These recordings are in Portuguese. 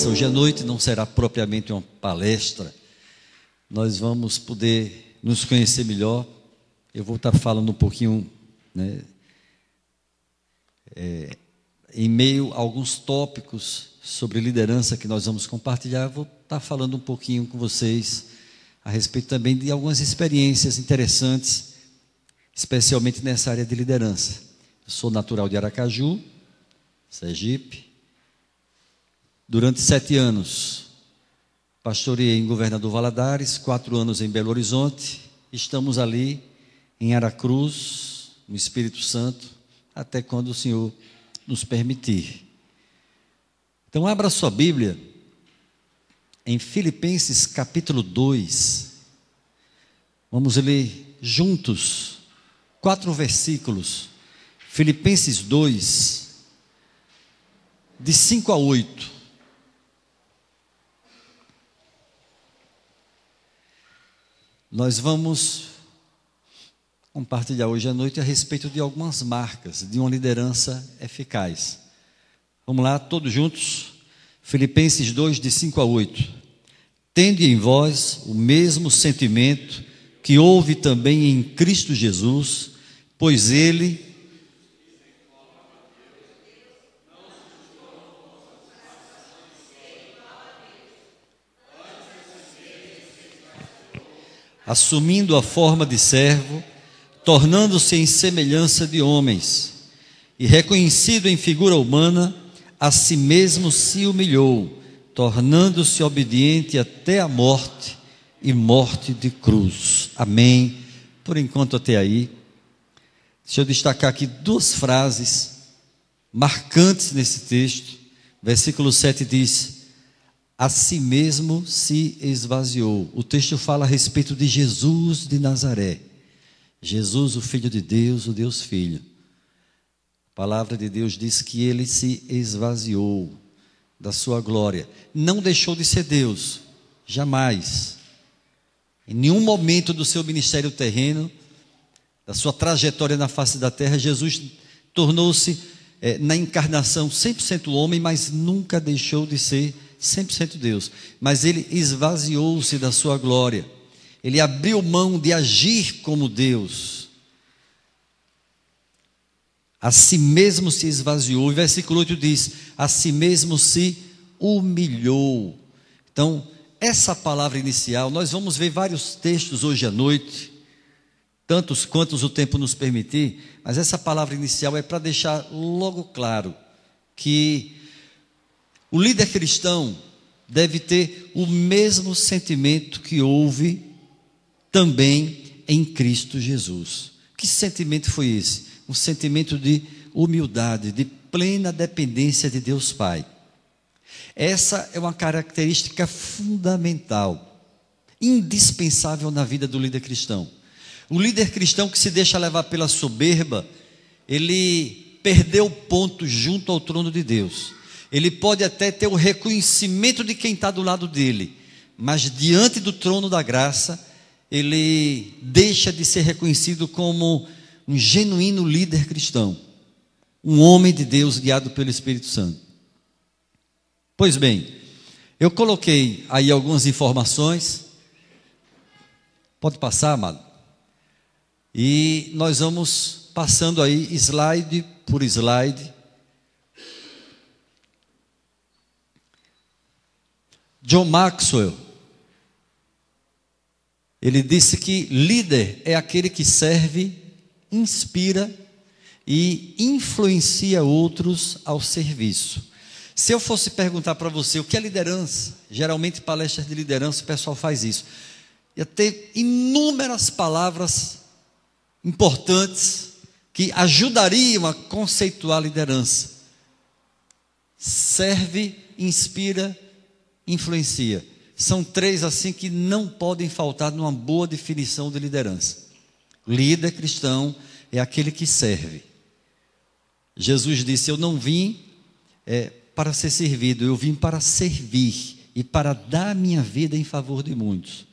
Hoje à noite não será propriamente uma palestra, nós vamos poder nos conhecer melhor. Eu vou estar falando um pouquinho, né, em meio a alguns tópicos sobre liderança que nós vamos compartilhar. Eu vou estar falando um pouquinho com vocês a respeito também de algumas experiências interessantes, especialmente nessa área de liderança. Eu sou natural de Aracaju, Sergipe. Durante 7 anos, pastoreei em Governador Valadares, 4 anos em Belo Horizonte. Estamos ali em Aracruz, no Espírito Santo, até quando o Senhor nos permitir. Então, abra sua Bíblia em Filipenses capítulo 2. Vamos ler juntos 4 versículos. Filipenses 2, de 5 a 8. Nós vamos compartilhar hoje à noite a respeito de algumas marcas de uma liderança eficaz. Vamos lá, todos juntos. Filipenses 2, de 5 a 8. Tende em vós o mesmo sentimento que houve também em Cristo Jesus, pois Ele assumindo a forma de servo, tornando-se em semelhança de homens, e reconhecido em figura humana, a si mesmo se humilhou, tornando-se obediente até a morte, e morte de cruz. Amém. Por enquanto até aí. Deixa eu destacar aqui 2 frases marcantes nesse texto. Versículo 7 diz: a si mesmo se esvaziou. O texto fala a respeito de Jesus de Nazaré. Jesus, o Filho de Deus, o Deus Filho. A palavra de Deus diz que ele se esvaziou da sua glória. Não deixou de ser Deus, jamais. Em nenhum momento do seu ministério terreno, da sua trajetória na face da terra, Jesus tornou-se, na encarnação, 100% homem, mas nunca deixou de ser 100% Deus. Mas ele esvaziou-se da sua glória. Ele abriu mão de agir como Deus. A si mesmo se esvaziou. E versículo 8 diz: a si mesmo se humilhou. Então, essa palavra inicial, nós vamos ver vários textos hoje à noite, tantos quantos o tempo nos permitir, mas essa palavra inicial é para deixar logo claro que o líder cristão deve ter o mesmo sentimento que houve também em Cristo Jesus. Que sentimento foi esse? Um sentimento de humildade, de plena dependência de Deus Pai. Essa é uma característica fundamental, indispensável na vida do líder cristão. O líder cristão que se deixa levar pela soberba, ele perdeu o ponto junto ao trono de Deus. Ele pode até ter o reconhecimento de quem está do lado dele, mas diante do trono da graça, ele deixa de ser reconhecido como um genuíno líder cristão, um homem de Deus guiado pelo Espírito Santo. Pois bem, eu coloquei aí algumas informações. Pode passar, amado? E nós vamos passando aí slide por slide. John Maxwell, ele disse que líder é aquele que serve, inspira e influencia outros ao serviço. Se eu fosse perguntar para você o que é liderança, geralmente palestras de liderança o pessoal faz isso. Ia ter inúmeras palavras importantes que ajudariam a conceituar a liderança. Serve, inspira, influencia. São 3 assim que não podem faltar numa boa definição de liderança. Líder cristão é aquele que serve. Jesus disse: eu não vim para ser servido, eu vim para servir e para dar minha vida em favor de muitos.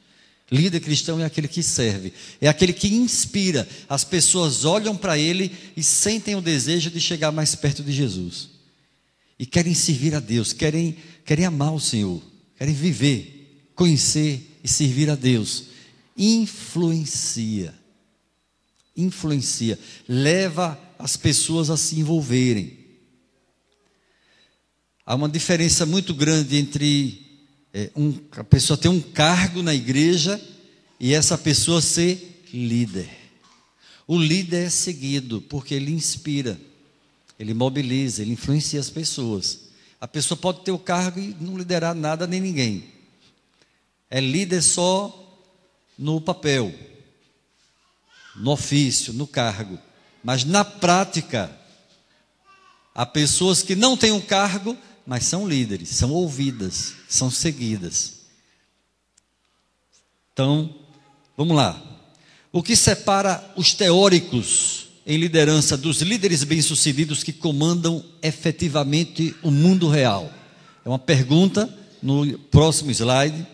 Líder cristão é aquele que serve, é aquele que inspira. As pessoas olham para ele e sentem o desejo de chegar mais perto de Jesus. E querem servir a Deus, querem amar o Senhor, querem viver, conhecer e servir a Deus. Influencia, leva as pessoas a se envolverem. Há uma diferença muito grande entre a pessoa ter um cargo na igreja e essa pessoa ser líder. O líder é seguido porque ele inspira, ele mobiliza, ele influencia as pessoas. A pessoa pode ter o cargo e não liderar nada nem ninguém. É líder só no papel, no ofício, no cargo. Mas na prática, há pessoas que não têm um cargo, mas são líderes, são ouvidas, são seguidas. Então, vamos lá. O que separa os teóricos em liderança dos líderes bem-sucedidos que comandam efetivamente o mundo real? É uma pergunta no próximo slide.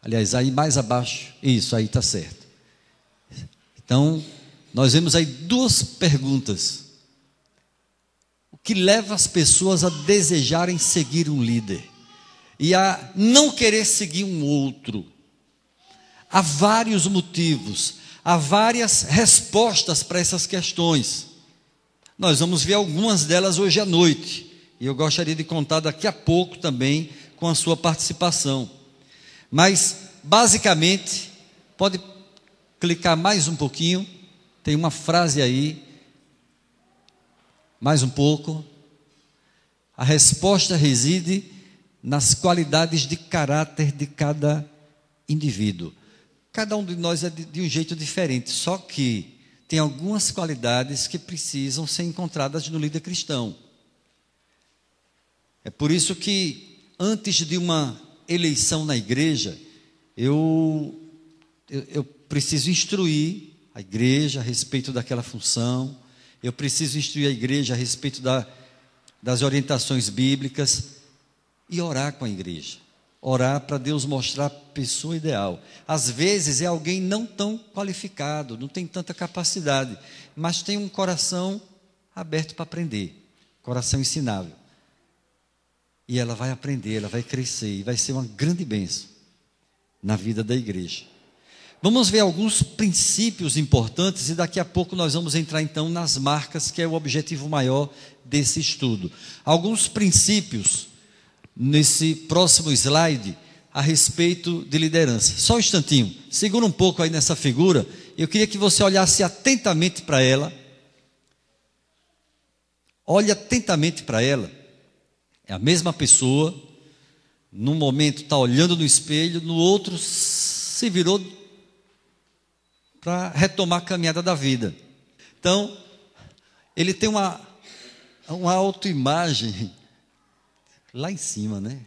Aliás, aí mais abaixo. Isso, aí está certo. Então, nós vemos aí duas perguntas. O que leva as pessoas a desejarem seguir um líder e a não querer seguir um outro? Há vários motivos, há várias respostas para essas questões. Nós vamos ver algumas delas hoje à noite. E eu gostaria de contar daqui a pouco também com a sua participação. Mas, basicamente, pode clicar mais um pouquinho, tem uma frase aí, mais um pouco. A resposta reside nas qualidades de caráter de cada indivíduo. Cada um de nós é de um jeito diferente, só que tem algumas qualidades que precisam ser encontradas no líder cristão. É por isso que, antes de uma eleição na igreja, eu preciso instruir a igreja a respeito daquela função, eu preciso instruir a igreja a respeito das orientações bíblicas e orar com a igreja, orar para Deus mostrar a pessoa ideal. Às vezes é alguém não tão qualificado, não tem tanta capacidade, mas tem um coração aberto para aprender, coração ensinável. E ela vai aprender, ela vai crescer e vai ser uma grande bênção na vida da igreja. Vamos ver alguns princípios importantes e daqui a pouco nós vamos entrar então nas marcas, que é o objetivo maior desse estudo. Alguns princípios nesse próximo slide a respeito de liderança. Só um instantinho, segura um pouco aí nessa figura. Eu queria que você olhasse atentamente para ela. Olhe atentamente para ela. É a mesma pessoa, num momento está olhando no espelho, no outro se virou para retomar a caminhada da vida. Então, ele tem uma autoimagem lá em cima, né?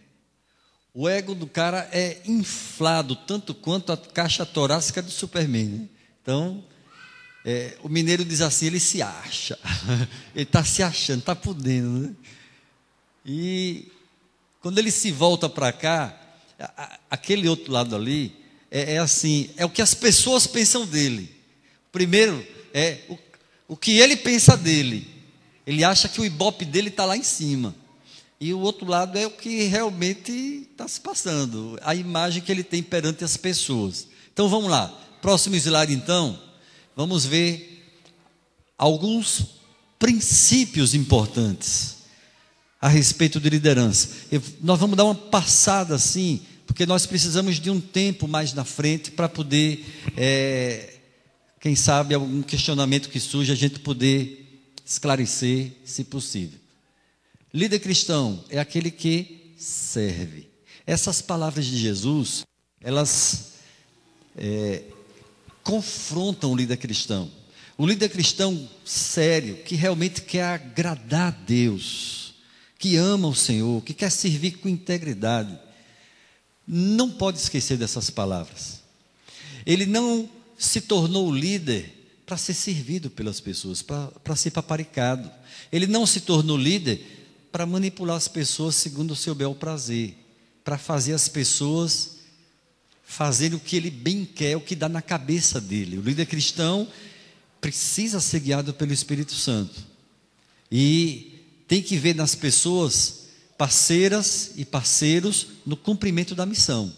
O ego do cara é inflado tanto quanto a caixa torácica do Superman, né? Então, o mineiro diz assim, ele se acha, ele está se achando, está podendo, né? E quando ele se volta para cá, aquele outro lado ali, assim, é o que as pessoas pensam dele. Primeiro, o que ele pensa dele. Ele acha que o ibope dele está lá em cima. E o outro lado é o que realmente está se passando, a imagem que ele tem perante as pessoas. Então vamos lá, próximo slide então, vamos ver alguns princípios importantes a respeito de liderança. Nós vamos dar uma passada assim, porque nós precisamos de um tempo mais na frente para poder, quem sabe, algum questionamento que surge, a gente poder esclarecer, se possível. Líder cristão é aquele que serve. Essas palavras de Jesus, elas confrontam o líder cristão. O líder cristão sério, que realmente quer agradar a Deus, que ama o Senhor, que quer servir com integridade, não pode esquecer dessas palavras. Ele não se tornou líder para ser servido pelas pessoas, para ser paparicado. Ele não se tornou líder para manipular as pessoas segundo o seu bel prazer, para fazer as pessoas fazerem o que ele bem quer, o que dá na cabeça dele. O líder cristão precisa ser guiado pelo Espírito Santo e tem que ver nas pessoas parceiras e parceiros no cumprimento da missão,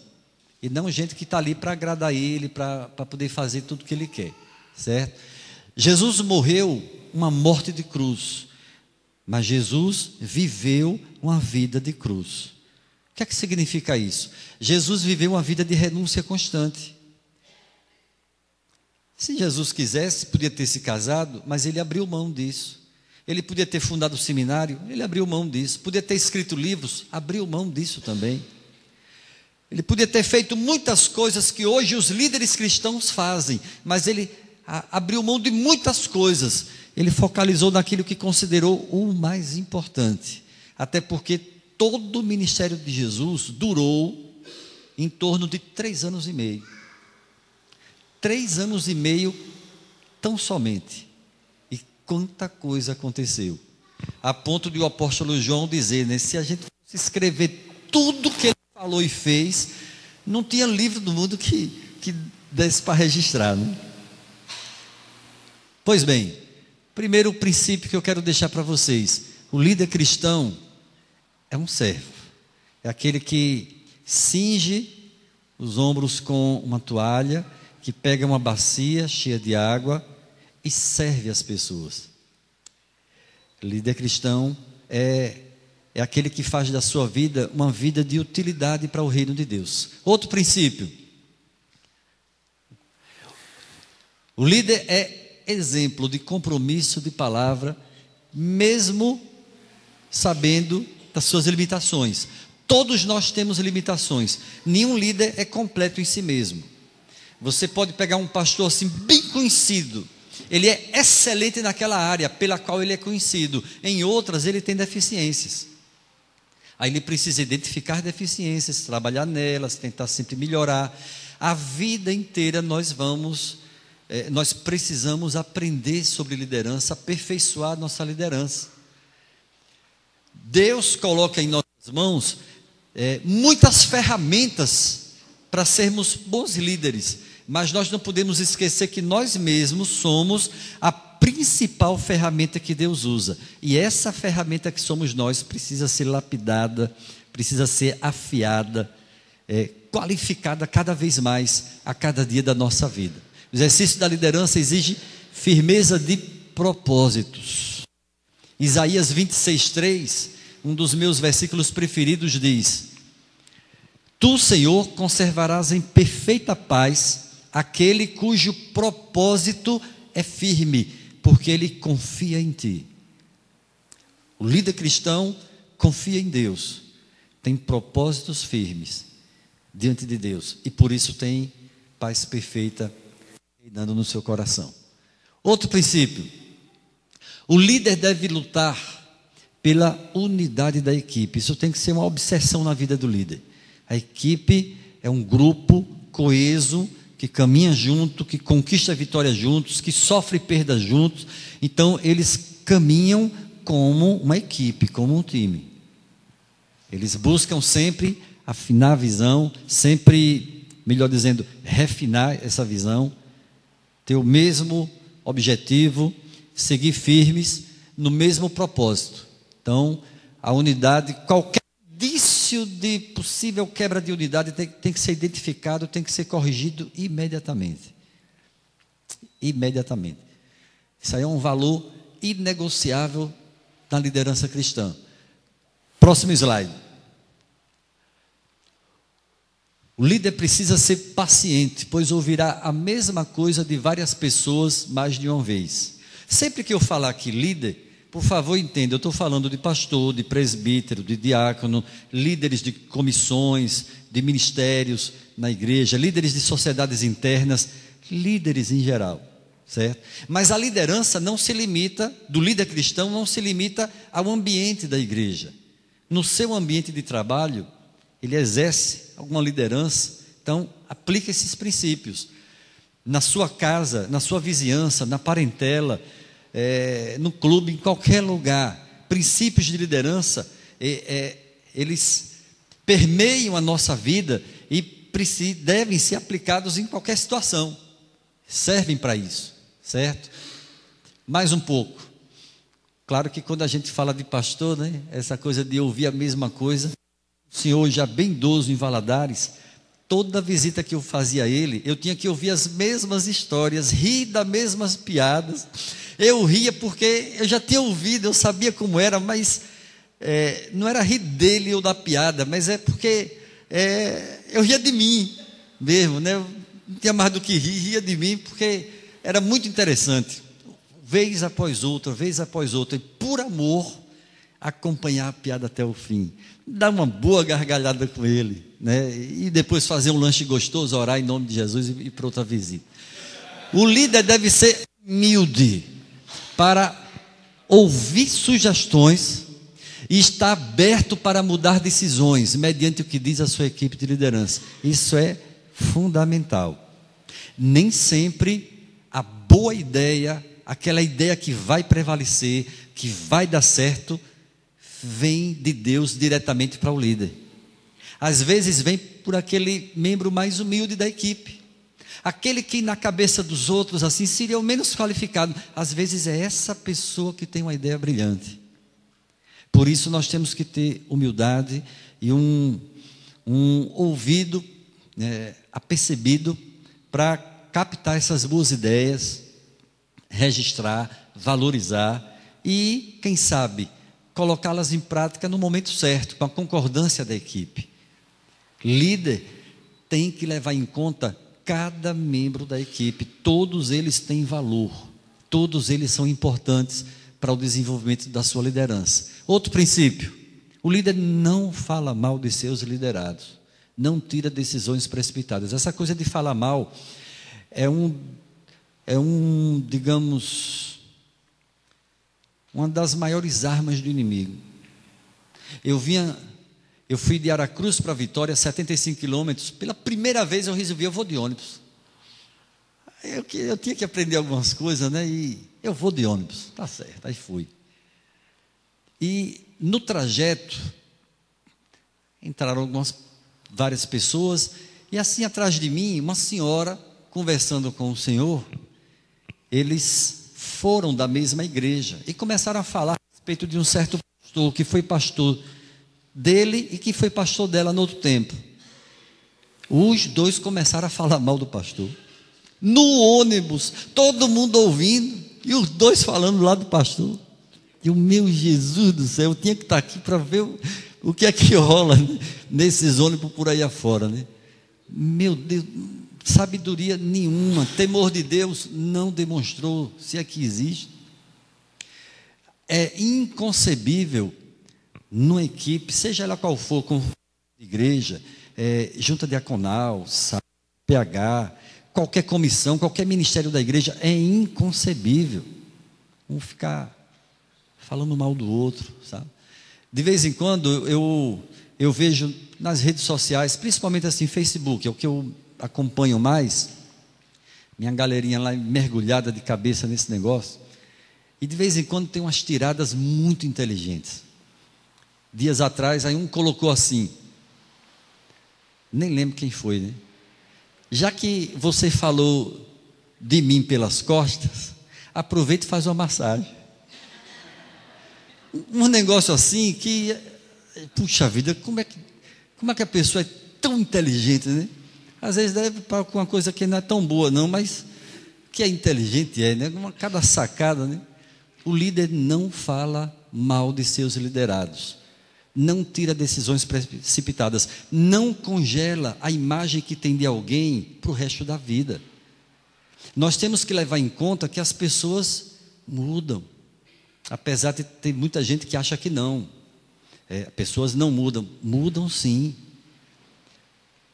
e não gente que está ali para agradar ele, para poder fazer tudo o que ele quer, certo? Jesus morreu uma morte de cruz, mas Jesus viveu uma vida de cruz. O que é que significa isso? Jesus viveu uma vida de renúncia constante. Se Jesus quisesse, podia ter se casado, mas ele abriu mão disso. Ele podia ter fundado o seminário, ele abriu mão disso. Podia ter escrito livros, abriu mão disso também. Ele podia ter feito muitas coisas que hoje os líderes cristãos fazem, mas ele abriu mão de muitas coisas. Ele focalizou naquilo que considerou o mais importante. Até porque todo o ministério de Jesus durou em torno de 3 anos e meio. 3 anos e meio tão somente. E quanta coisa aconteceu. A ponto de o apóstolo João dizer, né, se a gente fosse escrever tudo que ele falou e fez, não tinha livro do mundo que desse para registrar, né? Pois bem, primeiro princípio que eu quero deixar para vocês: o líder cristão é um servo, é aquele que cinge os ombros com uma toalha, que pega uma bacia cheia de água e serve as pessoas. O líder cristão é aquele que faz da sua vida uma vida de utilidade para o reino de Deus. Outro princípio: o líder é exemplo de compromisso de palavra, mesmo sabendo das suas limitações. Todos nós temos limitações. Nenhum líder é completo em si mesmo. Você pode pegar um pastor assim bem conhecido, ele é excelente naquela área pela qual ele é conhecido. Em outras ele tem deficiências. Aí ele precisa identificar deficiências, trabalhar nelas, tentar sempre melhorar. A vida inteira nós precisamos aprender sobre liderança, aperfeiçoar nossa liderança. Deus coloca em nossas mãos muitas ferramentas para sermos bons líderes, mas nós não podemos esquecer que nós mesmos somos a principal ferramenta que Deus usa, e essa ferramenta que somos nós precisa ser lapidada, precisa ser afiada, qualificada cada vez mais a cada dia da nossa vida. O exercício da liderança exige firmeza de propósitos. Isaías 26:3, um dos meus versículos preferidos, diz: Tu, Senhor, conservarás em perfeita paz aquele cujo propósito é firme, porque ele confia em ti. O líder cristão confia em Deus, tem propósitos firmes diante de Deus, e por isso tem paz perfeita reinando no seu coração. Outro princípio: o líder deve lutar pela unidade da equipe. Isso tem que ser uma obsessão na vida do líder. A equipe é um grupo coeso, que caminha junto, que conquista vitórias juntos, que sofre perdas juntos. Então eles caminham como uma equipe, como um time. Eles buscam sempre afinar a visão, sempre, melhor dizendo, refinar essa visão, ter o mesmo objetivo, seguir firmes no mesmo propósito. Então, a unidade, qualquer indício de possível quebra de unidade tem que ser identificado, tem que ser corrigido imediatamente. Imediatamente. Isso aí é um valor inegociável na liderança cristã. Próximo slide. O líder precisa ser paciente, pois ouvirá a mesma coisa de várias pessoas mais de uma vez. Sempre que eu falar aqui líder, por favor, entenda, eu estou falando de pastor, de presbítero, de diácono, líderes de comissões, de ministérios na igreja, líderes de sociedades internas, líderes em geral, certo? Mas a liderança não se limita, do líder cristão, não se limita ao ambiente da igreja. No seu ambiente de trabalho, ele exerce alguma liderança, então aplica esses princípios. Na sua casa, na sua vizinhança, na parentela, no clube, em qualquer lugar, princípios de liderança, eles permeiam a nossa vida e devem ser aplicados em qualquer situação. Servem para isso, certo? Mais um pouco. Claro que quando a gente fala de pastor, né, essa coisa de ouvir a mesma coisa, o senhor já bem idoso em Valadares, toda visita que eu fazia a ele, eu tinha que ouvir as mesmas histórias, rir das mesmas piadas. Eu ria porque eu já tinha ouvido, eu sabia como era, mas não era rir dele ou da piada, mas é porque eu ria de mim mesmo, né? Eu não tinha mais do que rir, ria de mim, porque era muito interessante. Vez após outra, e por amor, acompanhar a piada até o fim. Dar uma boa gargalhada com ele, né? E depois fazer um lanche gostoso, orar em nome de Jesus e ir para outra visita. O líder deve ser humilde para ouvir sugestões e estar aberto para mudar decisões, mediante o que diz a sua equipe de liderança. Isso é fundamental. Nem sempre a boa ideia, aquela ideia que vai prevalecer, que vai dar certo, vem de Deus diretamente para o líder. Às vezes vem por aquele membro mais humilde da equipe, aquele que na cabeça dos outros assim seria o menos qualificado. Às vezes é essa pessoa que tem uma ideia brilhante. Por isso nós temos que ter humildade e um ouvido apercebido para captar essas boas ideias, registrar, valorizar e, quem sabe, colocá-las em prática no momento certo, com a concordância da equipe. Líder tem que levar em conta cada membro da equipe, todos eles têm valor, todos eles são importantes para o desenvolvimento da sua liderança. Outro princípio: o líder não fala mal de seus liderados, não tira decisões precipitadas. Essa coisa de falar mal digamos, uma das maiores armas do inimigo. Eu fui de Aracruz para Vitória, 75 quilômetros. Pela primeira vez eu resolvi, eu vou de ônibus. Eu tinha que aprender algumas coisas, né? E eu vou de ônibus, tá certo, aí fui. E no trajeto entraram várias pessoas, e assim atrás de mim, uma senhora conversando com o Senhor. Eles foram da mesma igreja e começaram a falar a respeito de um certo pastor que foi pastor dele e que foi pastor dela no outro tempo. Os dois começaram a falar mal do pastor no ônibus, todo mundo ouvindo e os dois falando lá do pastor. E o meu Jesus do céu, eu tinha que estar aqui para ver o que é que rola, né, nesses ônibus por aí afora, né? Meu Deus, sabedoria nenhuma, temor de Deus não demonstrou, se é que existe. É inconcebível numa equipe, seja ela qual for, com igreja, junta diaconal, PH, qualquer comissão, qualquer ministério da igreja, é inconcebível um ficar falando mal do outro, sabe? De vez em quando eu vejo nas redes sociais, principalmente assim, Facebook, é o que eu acompanho mais, minha galerinha lá mergulhada de cabeça nesse negócio, e de vez em quando tem umas tiradas muito inteligentes. Dias atrás, aí um colocou assim, nem lembro quem foi, né? Já que você falou de mim pelas costas, aproveita e faz uma massagem. Um negócio assim que, puxa vida, como é que a pessoa é tão inteligente, né? Às vezes deve para uma coisa que não é tão boa não, mas que é inteligente, né? Cada sacada, né? O líder não fala mal de seus liderados, não tira decisões precipitadas, não congela a imagem que tem de alguém para o resto da vida. Nós temos que levar em conta que as pessoas mudam, apesar de ter muita gente que acha que não. Pessoas não mudam, mudam sim.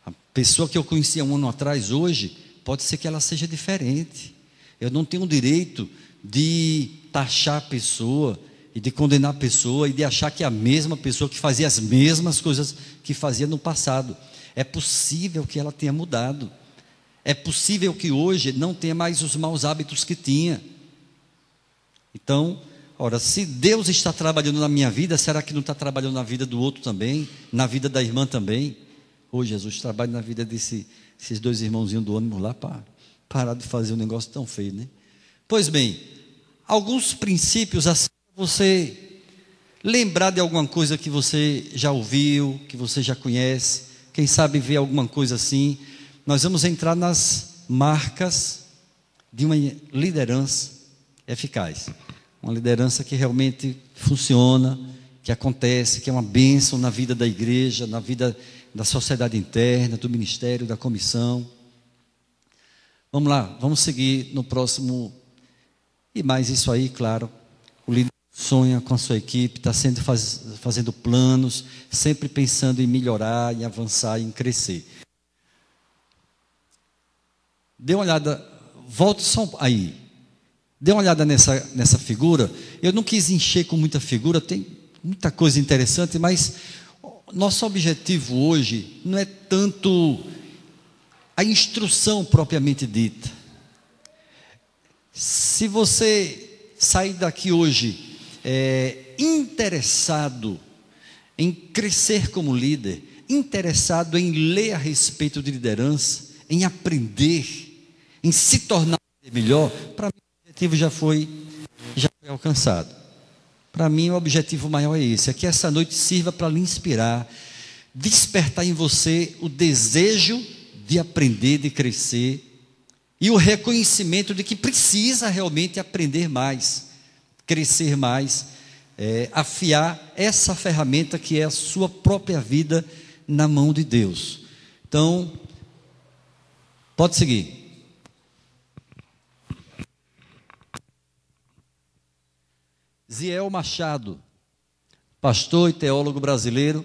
A pessoa que eu conhecia um ano atrás, hoje, pode ser que ela seja diferente. Eu não tenho o direito de taxar a pessoa e de condenar a pessoa e de achar que é a mesma pessoa que fazia as mesmas coisas que fazia no passado. É possível que ela tenha mudado. É possível que hoje não tenha mais os maus hábitos que tinha. Então, Ora, se Deus está trabalhando na minha vida, será que não está trabalhando na vida do outro também? Na vida da irmã também? Ô Jesus, trabalha na vida desses dois irmãozinhos do ônibus lá para parar de fazer um negócio tão feio, né? Pois bem, alguns princípios assim, você lembrar de alguma coisa que você já ouviu, que você já conhece, quem sabe ver alguma coisa assim. Nós vamos entrar nas marcas de uma liderança eficaz. Uma liderança que realmente funciona, que acontece, que é uma bênção na vida da igreja, na vida da sociedade interna, do ministério, da comissão. Vamos lá, vamos seguir no próximo. E mais isso aí, claro, o líder sonha com a sua equipe, está sempre fazendo planos, sempre pensando em melhorar, em avançar, em crescer. Dê uma olhada, volte só aí. Dê uma olhada nessa figura. Eu não quis encher com muita figura, tem muita coisa interessante, mas nosso objetivo hoje não é tanto a instrução propriamente dita. Se você sair daqui hoje interessado em crescer como líder, interessado em ler a respeito de liderança, em aprender, em se tornar melhor, para mim o objetivo já foi alcançado. Para mim o objetivo maior é esse, é que essa noite sirva para lhe inspirar, despertar em você o desejo de aprender, de crescer, e o reconhecimento de que precisa realmente aprender mais, crescer mais, afiar essa ferramenta que é a sua própria vida na mão de Deus. Então, pode seguir. Ziel Machado, pastor e teólogo brasileiro,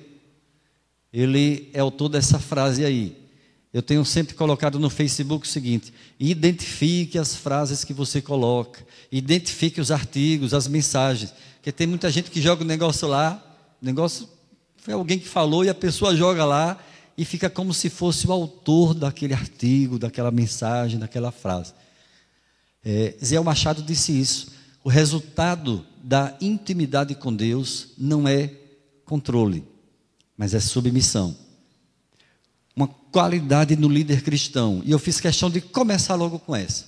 ele é autor dessa frase aí. Eu tenho sempre colocado no Facebook o seguinte: identifique as frases que você coloca, identifique os artigos, as mensagens, porque tem muita gente que joga o negócio lá, o negócio foi alguém que falou e a pessoa joga lá e fica como se fosse o autor daquele artigo, daquela mensagem, daquela frase. Ziel Machado disse isso: o resultado da intimidade com Deus não é controle, mas é submissão. Uma qualidade no líder cristão, e eu fiz questão de começar logo com essa: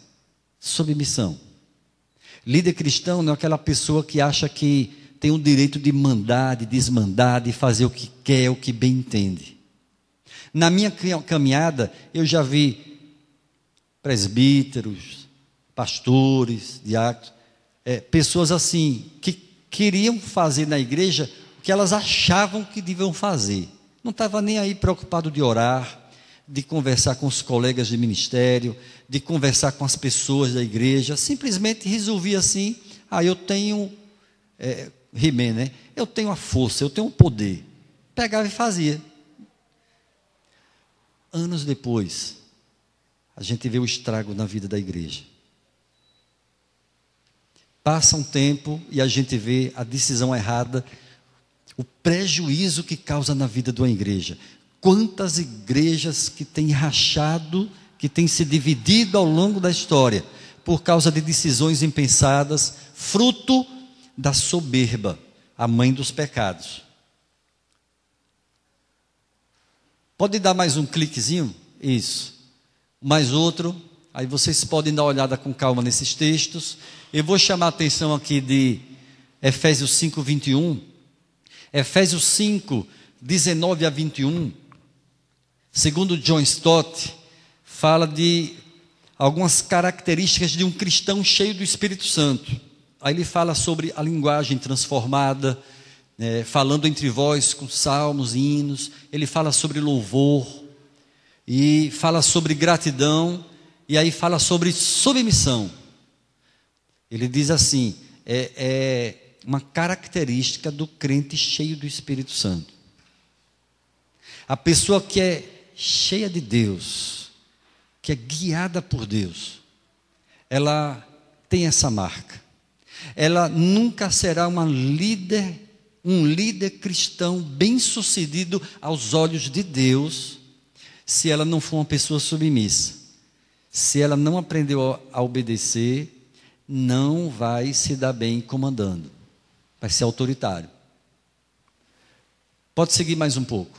submissão. Líder cristão não é aquela pessoa que acha que tem o direito de mandar, de desmandar, de fazer o que quer, o que bem entende. Na minha caminhada, eu já vi presbíteros, pastores, diáconos, pessoas assim, que queriam fazer na igreja o que elas achavam que deviam fazer. Não estava nem aí preocupado de orar, de conversar com os colegas de ministério, de conversar com as pessoas da igreja. Simplesmente resolvia assim: eu tenho He-Man, né? Eu tenho a força, eu tenho o poder. Pegava e fazia. Anos depois, a gente vê o estrago na vida da igreja. Passa um tempo e a gente vê a decisão errada, o prejuízo que causa na vida de uma igreja. Quantas igrejas que têm rachado, que têm se dividido ao longo da história, por causa de decisões impensadas, fruto da soberba, a mãe dos pecados. Pode dar mais um cliquezinho? Isso. Mais outro. Aí vocês podem dar uma olhada com calma nesses textos. Eu vou chamar a atenção aqui de Efésios 5, 21. Efésios 5, 19 a 21. Segundo John Stott, fala de algumas características de um cristão cheio do Espírito Santo. Aí ele fala sobre a linguagem transformada, falando entre vós com salmos e hinos. Ele fala sobre louvor, e fala sobre gratidão, e aí fala sobre submissão. Ele diz assim: é uma característica do crente cheio do Espírito Santo. A pessoa que é cheia de Deus, que é guiada por Deus, ela tem essa marca. Ela nunca será um líder cristão bem-sucedido aos olhos de Deus, se ela não for uma pessoa submissa, se ela não aprendeu a obedecer, não vai se dar bem comandando. Vai ser autoritário. Pode seguir mais um pouco.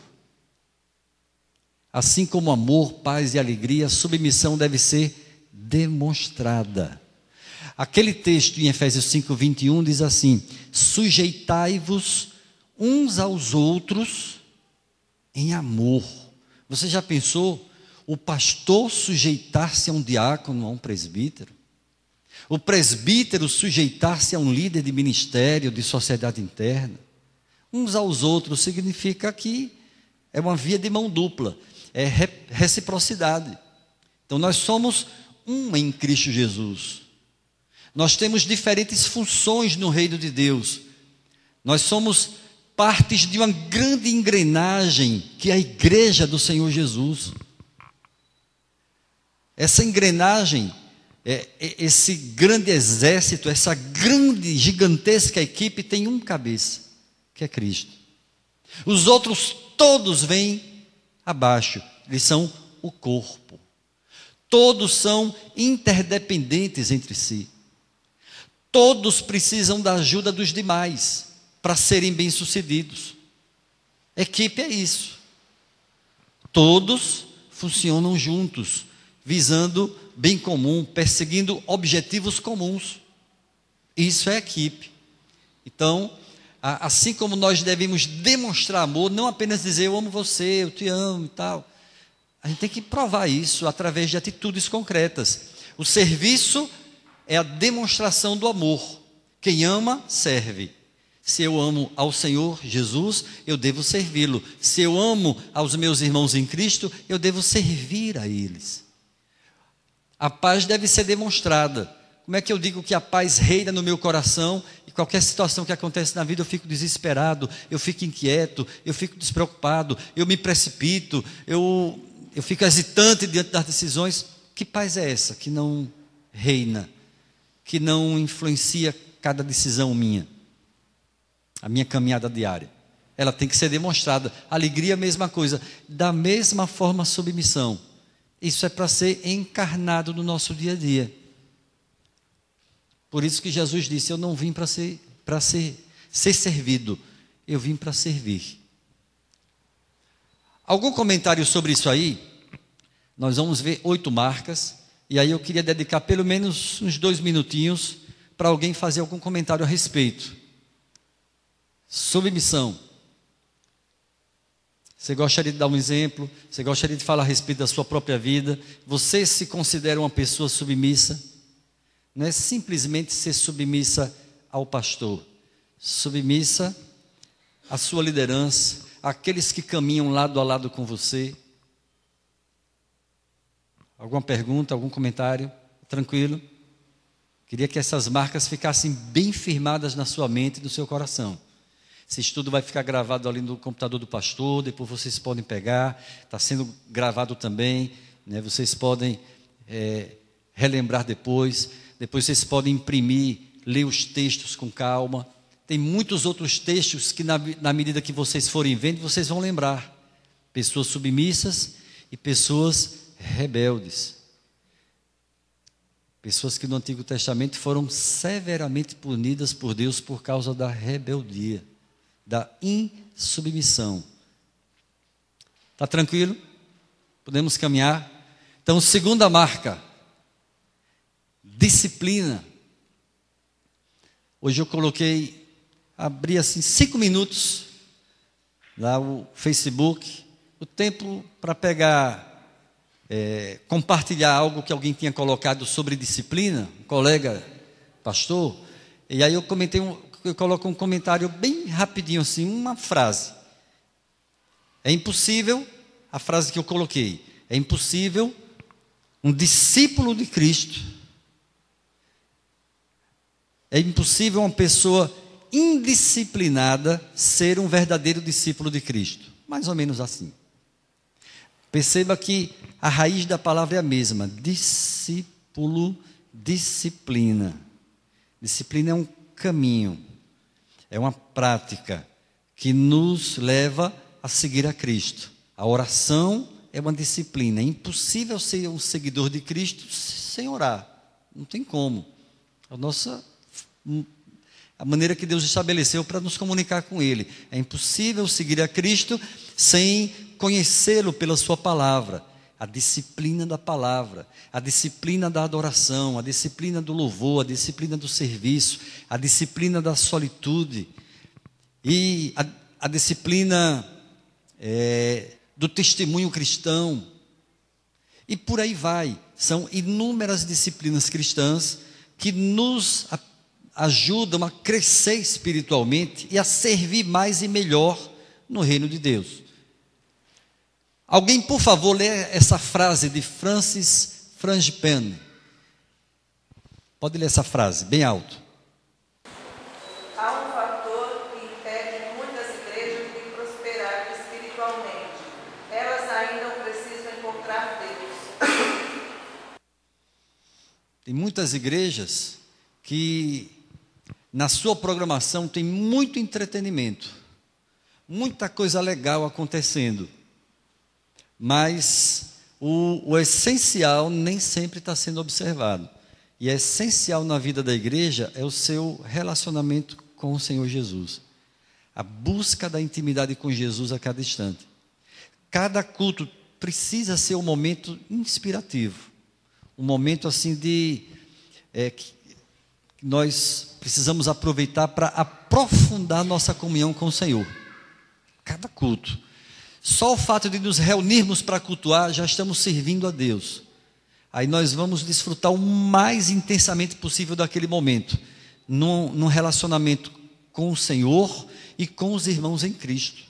Assim como amor, paz e alegria, submissão deve ser demonstrada. Aquele texto em Efésios 5:21 diz assim: sujeitai-vos uns aos outros em amor. Você já pensou o pastor sujeitar-se a um diácono, a um presbítero? O presbítero sujeitar-se a um líder de ministério, de sociedade interna? Uns aos outros significa que é uma via de mão dupla, é reciprocidade. Então nós somos um em Cristo Jesus. Nós temos diferentes funções no reino de Deus. Nós somos partes de uma grande engrenagem que é a igreja do Senhor Jesus. Essa engrenagem, esse grande exército, essa grande, gigantesca equipe tem um cabeça, que é Cristo. Os outros todos vêm abaixo, eles são o corpo. Todos são interdependentes entre si. Todos precisam da ajuda dos demais para serem bem-sucedidos. Equipe é isso. Todos funcionam juntos, visando bem comum, perseguindo objetivos comuns. Isso é equipe. Então, assim como nós devemos demonstrar amor, não apenas dizer eu amo você, eu te amo e tal. A gente tem que provar isso através de atitudes concretas. O serviço é a demonstração do amor. Quem ama, serve. Se eu amo ao Senhor Jesus, eu devo servi-lo. Se eu amo aos meus irmãos em Cristo, eu devo servir a eles. A paz deve ser demonstrada. Como é que eu digo que a paz reina no meu coração e qualquer situação que acontece na vida eu fico desesperado, eu fico inquieto, eu fico despreocupado, eu me precipito, eu fico hesitante diante das decisões? Que paz é essa que não reina, que não influencia cada decisão minha, a minha caminhada diária? Ela tem que ser demonstrada. Alegria, mesma coisa. Da mesma forma, submissão. Isso é para ser encarnado no nosso dia a dia. Por isso que Jesus disse: eu não vim para ser servido, eu vim para servir. Algum comentário sobre isso aí? Nós vamos ver 8 marcas, e aí eu queria dedicar pelo menos uns 2 minutinhos para alguém fazer algum comentário a respeito. Submissão. Você gostaria de dar um exemplo? Você gostaria de falar a respeito da sua própria vida? Você se considera uma pessoa submissa? Não é simplesmente ser submissa ao pastor, submissa à sua liderança, àqueles que caminham lado a lado com você. Alguma pergunta, algum comentário? Tranquilo? Queria que essas marcas ficassem bem firmadas na sua mente e no seu coração. Esse estudo vai ficar gravado ali no computador do pastor, depois vocês podem pegar, está sendo gravado também, né? Vocês podem relembrar depois vocês podem imprimir, ler os textos com calma. Tem muitos outros textos que na medida que vocês forem vendo, vocês vão lembrar. Pessoas submissas e pessoas rebeldes. Pessoas que no Antigo Testamento foram severamente punidas por Deus por causa da rebeldia, da insubmissão. Está tranquilo? Podemos caminhar? Então, segunda marca: disciplina. Hoje eu abri assim 5 minutos lá o Facebook, o tempo para pegar, compartilhar algo que alguém tinha colocado sobre disciplina, um colega pastor, e aí eu coloco um comentário bem rapidinho assim, uma frase. É impossível, a frase que eu coloquei, é impossível um discípulo de Cristo, é impossível uma pessoa indisciplinada ser um verdadeiro discípulo de Cristo. Mais ou menos assim. Perceba que a raiz da palavra é a mesma. Discípulo, disciplina. Disciplina é um caminho, é uma prática que nos leva a seguir a Cristo. A oração é uma disciplina. É impossível ser um seguidor de Cristo sem orar. Não tem como. A maneira que Deus estabeleceu para nos comunicar com Ele. É impossível seguir a Cristo sem conhecê-lo pela sua palavra. A disciplina da palavra, a disciplina da adoração, a disciplina do louvor, a disciplina do serviço, a disciplina da solitude e a disciplina do testemunho cristão. E por aí vai. São inúmeras disciplinas cristãs que nos ajudam a crescer espiritualmente e a servir mais e melhor no reino de Deus. Alguém, por favor, lê essa frase de Francis Frangipane. Pode ler essa frase, bem alto. Há um fator que impede muitas igrejas de prosperar espiritualmente. Elas ainda precisam encontrar Deus. Tem muitas igrejas que na sua programação tem muito entretenimento, muita coisa legal acontecendo, mas o essencial nem sempre está sendo observado. E é essencial na vida da igreja é o seu relacionamento com o Senhor Jesus, a busca da intimidade com Jesus a cada instante. Cada culto precisa ser um momento inspirativo, um momento assim que nós precisamos aproveitar para aprofundar nossa comunhão com o Senhor. Cada culto. Só o fato de nos reunirmos para cultuar, já estamos servindo a Deus. Aí nós vamos desfrutar o mais intensamente possível daquele momento, num relacionamento com o Senhor e com os irmãos em Cristo.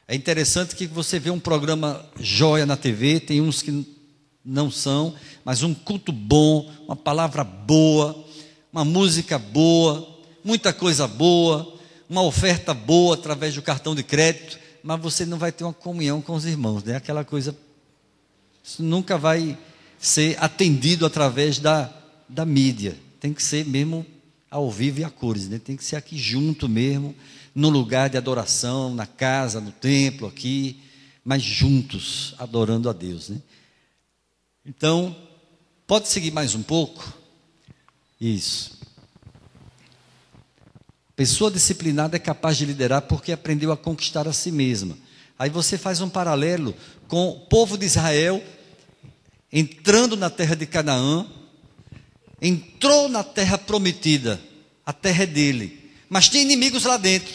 É interessante que você vê um programa joia na TV, tem uns que não são, mas um culto bom, uma palavra boa, uma música boa, muita coisa boa, uma oferta boa através do cartão de crédito, mas você não vai ter uma comunhão com os irmãos, né? Aquela coisa, isso nunca vai ser atendido através da mídia, tem que ser mesmo ao vivo e a cores, né? Tem que ser aqui junto mesmo, no lugar de adoração, na casa, no templo aqui, mas juntos, adorando a Deus, né? Então, pode seguir mais um pouco? Isso. Pessoa disciplinada é capaz de liderar porque aprendeu a conquistar a si mesma. Aí você faz um paralelo com o povo de Israel entrando na terra de Canaã, entrou na terra prometida, a terra é dele, mas tem inimigos lá dentro.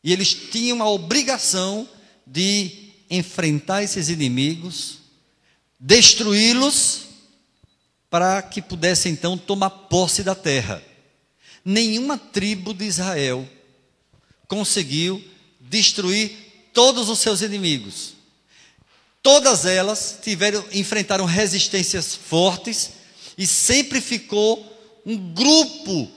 E eles tinham a obrigação de enfrentar esses inimigos, destruí-los, para que pudessem então tomar posse da terra. Nenhuma tribo de Israel conseguiu destruir todos os seus inimigos. Todas elas enfrentaram resistências fortes e sempre ficou um grupo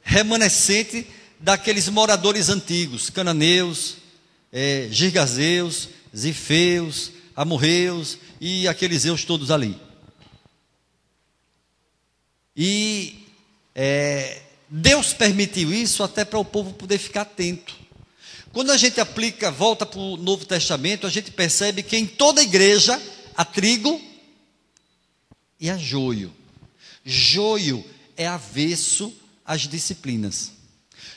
remanescente daqueles moradores antigos, cananeus, girgazeus, zifeus, amorreus e aqueles eus todos ali. E Deus permitiu isso até para o povo poder ficar atento. Quando a gente volta para o Novo Testamento, a gente percebe que em toda igreja há trigo e há joio. Joio é avesso às disciplinas.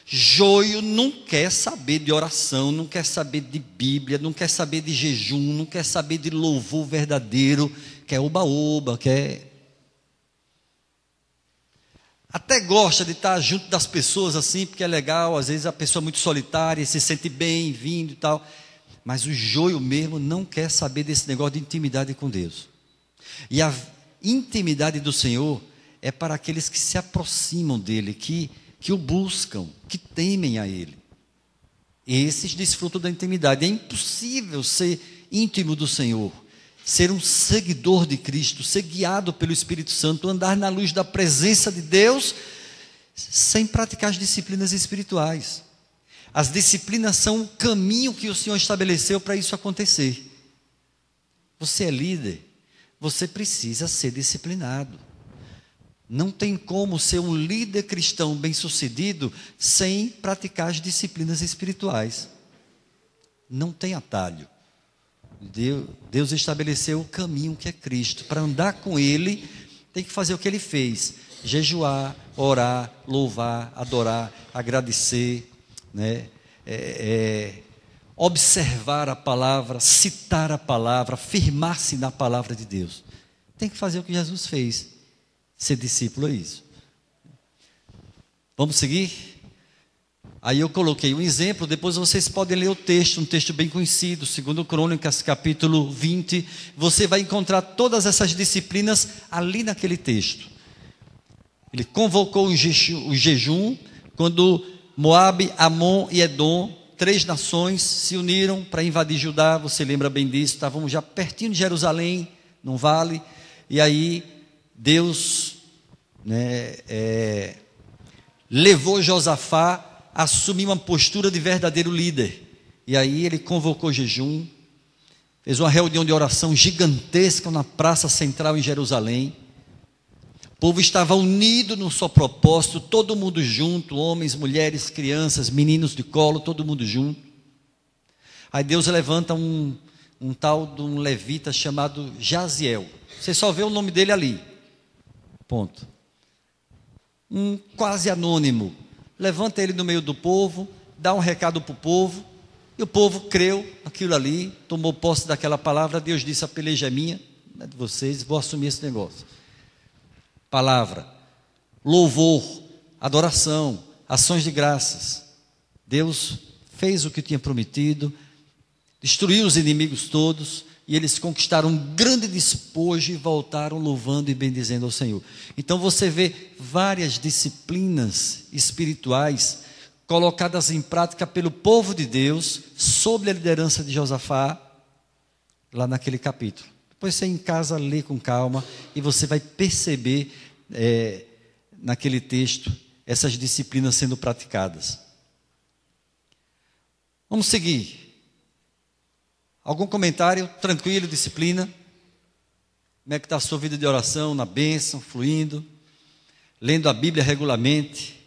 Joio não quer saber de oração, não quer saber de Bíblia, não quer saber de jejum, não quer saber de louvor verdadeiro, quer oba-oba, quer... Até gosta de estar junto das pessoas assim, porque é legal, às vezes a pessoa é muito solitária e se sente bem vindo e tal. Mas o joio mesmo não quer saber desse negócio de intimidade com Deus. E a intimidade do Senhor é para aqueles que se aproximam dEle, que o buscam, que temem a Ele. Esses desfrutam da intimidade. É impossível ser íntimo do Senhor, ser um seguidor de Cristo, ser guiado pelo Espírito Santo, andar na luz da presença de Deus, sem praticar as disciplinas espirituais. As disciplinas são o caminho que o Senhor estabeleceu para isso acontecer. Você é líder, você precisa ser disciplinado. Não tem como ser um líder cristão bem-sucedido sem praticar as disciplinas espirituais. Não tem atalho. Deus estabeleceu o caminho que é Cristo. Para andar com Ele, tem que fazer o que ele fez: jejuar, orar, louvar, adorar, agradecer, né? Observar a palavra, citar a palavra, firmar-se na palavra de Deus. Tem que fazer o que Jesus fez. Ser discípulo é isso. Vamos seguir? Aí eu coloquei um exemplo, depois vocês podem ler o texto, um texto bem conhecido, 2 Crônicas, capítulo 20. Você vai encontrar todas essas disciplinas ali naquele texto. Ele convocou o jejum, quando Moabe, Amon e Edom, 3 nações, se uniram para invadir Judá. Você lembra bem disso, estavam já pertinho de Jerusalém, num vale. E aí Deus, levou Josafá a assumir uma postura de verdadeiro líder. E aí ele convocou jejum, fez uma reunião de oração gigantesca na praça central em Jerusalém. O povo estava unido num só propósito, todo mundo junto, homens, mulheres, crianças, meninos de colo, todo mundo junto. Aí Deus levanta um tal de um levita chamado Jaziel. Você só vê o nome dele ali. Ponto. Um quase anônimo. Levanta ele no meio do povo, dá um recado para o povo, e o povo creu naquilo ali, tomou posse daquela palavra. Deus disse: a peleja é minha, não é de vocês, vou assumir esse negócio. Palavra, louvor, adoração, ações de graças. Deus fez o que tinha prometido, destruiu os inimigos todos, e eles conquistaram um grande despojo e voltaram louvando e bendizendo ao Senhor. Então você vê várias disciplinas espirituais colocadas em prática pelo povo de Deus, sob a liderança de Josafá, lá naquele capítulo. Depois você em casa lê com calma e você vai perceber naquele texto essas disciplinas sendo praticadas. Vamos seguir. Algum comentário? Tranquilo, disciplina? Como é que está a sua vida de oração, na bênção, fluindo? Lendo a Bíblia regularmente?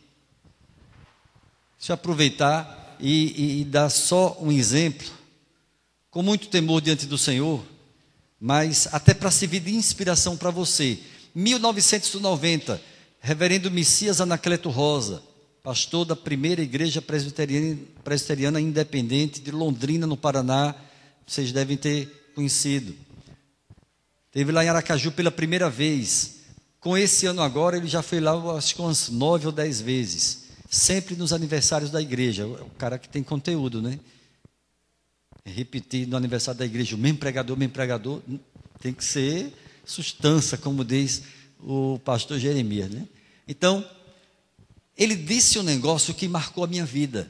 Deixa eu aproveitar e dar só um exemplo, com muito temor diante do Senhor, mas até para servir de inspiração para você. 1990, reverendo Messias Anacleto Rosa, pastor da primeira igreja presbiteriana independente de Londrina, no Paraná. Vocês devem ter conhecido. Esteve lá em Aracaju pela primeira vez. Com esse ano agora, ele já foi lá, acho que umas 9 ou 10 vezes. Sempre nos aniversários da igreja. É o cara que tem conteúdo, né? Repetir no aniversário da igreja, o mesmo pregador, tem que ser sustância, como diz o pastor Jeremias, né? Então, ele disse um negócio que marcou a minha vida.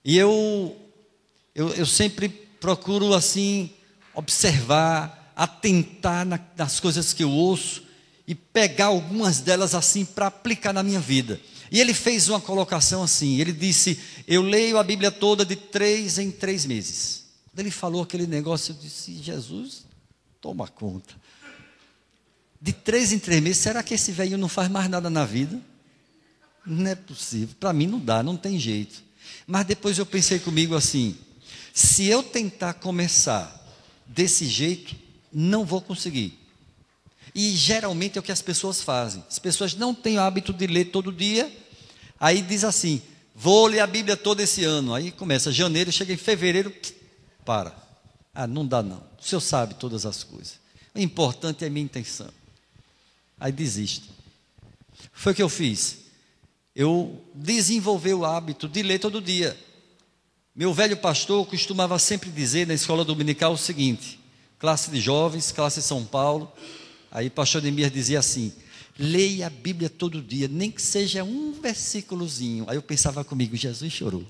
E eu sempre procuro assim observar, atentar nas coisas que eu ouço e pegar algumas delas assim para aplicar na minha vida. E ele fez uma colocação assim, ele disse: eu leio a Bíblia toda de 3 em 3 meses. Quando ele falou aquele negócio, eu disse: Jesus, toma conta. De 3 em 3 meses, será que esse velho não faz mais nada na vida? Não é possível, para mim não dá, não tem jeito. Mas depois eu pensei comigo assim: se eu tentar começar desse jeito, não vou conseguir. E geralmente é o que as pessoas fazem. As pessoas não têm o hábito de ler todo dia. Aí diz assim: vou ler a Bíblia toda esse ano. Aí começa janeiro, chega em fevereiro, para. Ah, não dá não. O Senhor sabe todas as coisas. O importante é a minha intenção. Aí desiste. Foi o que eu fiz. Eu desenvolvi o hábito de ler todo dia. Meu velho pastor costumava sempre dizer na escola dominical o seguinte: classe de jovens, classe São Paulo. Aí pastor Neemias dizia assim: leia a Bíblia todo dia, nem que seja um versículozinho. Aí eu pensava comigo: Jesus chorou.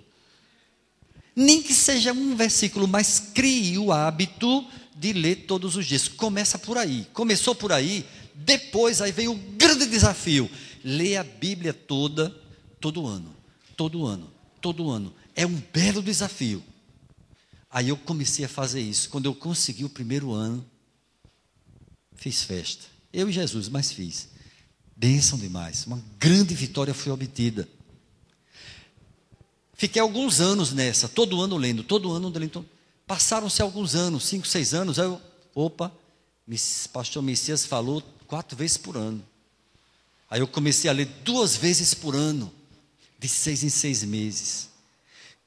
Nem que seja um versículo, mas crie o hábito de ler todos os dias. Começa por aí. Começou por aí, depois aí vem o grande desafio: leia a Bíblia toda, todo ano. Todo ano, todo ano. É um belo desafio. Aí eu comecei a fazer isso. Quando eu consegui o primeiro ano, fiz festa. Eu e Jesus, mas fiz. Bênção demais. Uma grande vitória foi obtida. Fiquei alguns anos nessa, todo ano lendo, todo ano lendo. Passaram-se alguns anos, 5, 6 anos. Aí eu, pastor Messias falou, 4 vezes por ano. Aí eu comecei a ler 2 vezes por ano, de 6 em 6 meses.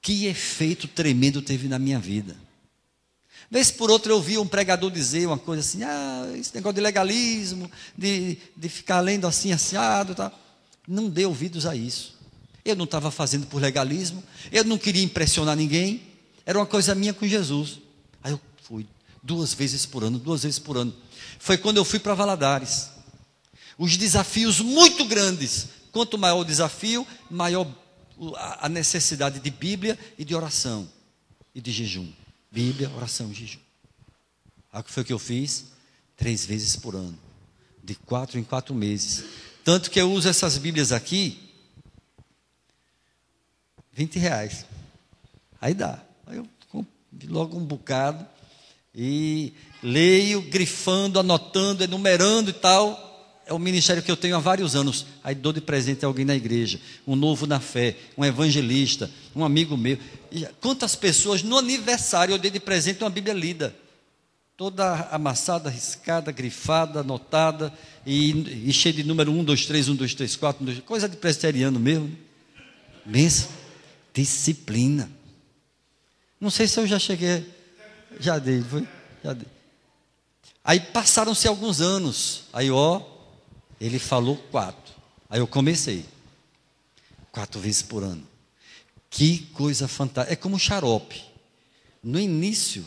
Que efeito tremendo teve na minha vida. Vez por outra eu via um pregador dizer uma coisa assim, esse negócio de legalismo, de ficar lendo assim, assado, tá? Não dê ouvidos a isso. Eu não estava fazendo por legalismo, eu não queria impressionar ninguém, era uma coisa minha com Jesus. Aí eu fui 2 vezes por ano, 2 vezes por ano. Foi quando eu fui para Valadares. Os desafios muito grandes. Quanto maior o desafio, maior a necessidade de Bíblia e de oração e de jejum. Bíblia, oração e jejum. O que foi que eu fiz? 3 vezes por ano, de 4 em 4 meses. Tanto que eu uso essas Bíblias aqui, R$20. Aí dá. Aí eu compro logo um bocado e leio, grifando, anotando, enumerando e tal. É um ministério que eu tenho há vários anos. Aí dou de presente a alguém na igreja, um novo na fé, um evangelista, um amigo meu. E quantas pessoas no aniversário eu dei de presente uma Bíblia lida, toda amassada, riscada, grifada, anotada e cheia de número 1, 2, 3, 1, 2, 3, 4, 1, 2, coisa de presbiteriano mesmo. Benção, disciplina. Não sei se eu já cheguei, já dei, foi? Já dei. Aí passaram-se alguns anos, aí ele falou 4. Aí eu comecei. 4 vezes por ano. Que coisa fantástica. É como xarope. No início,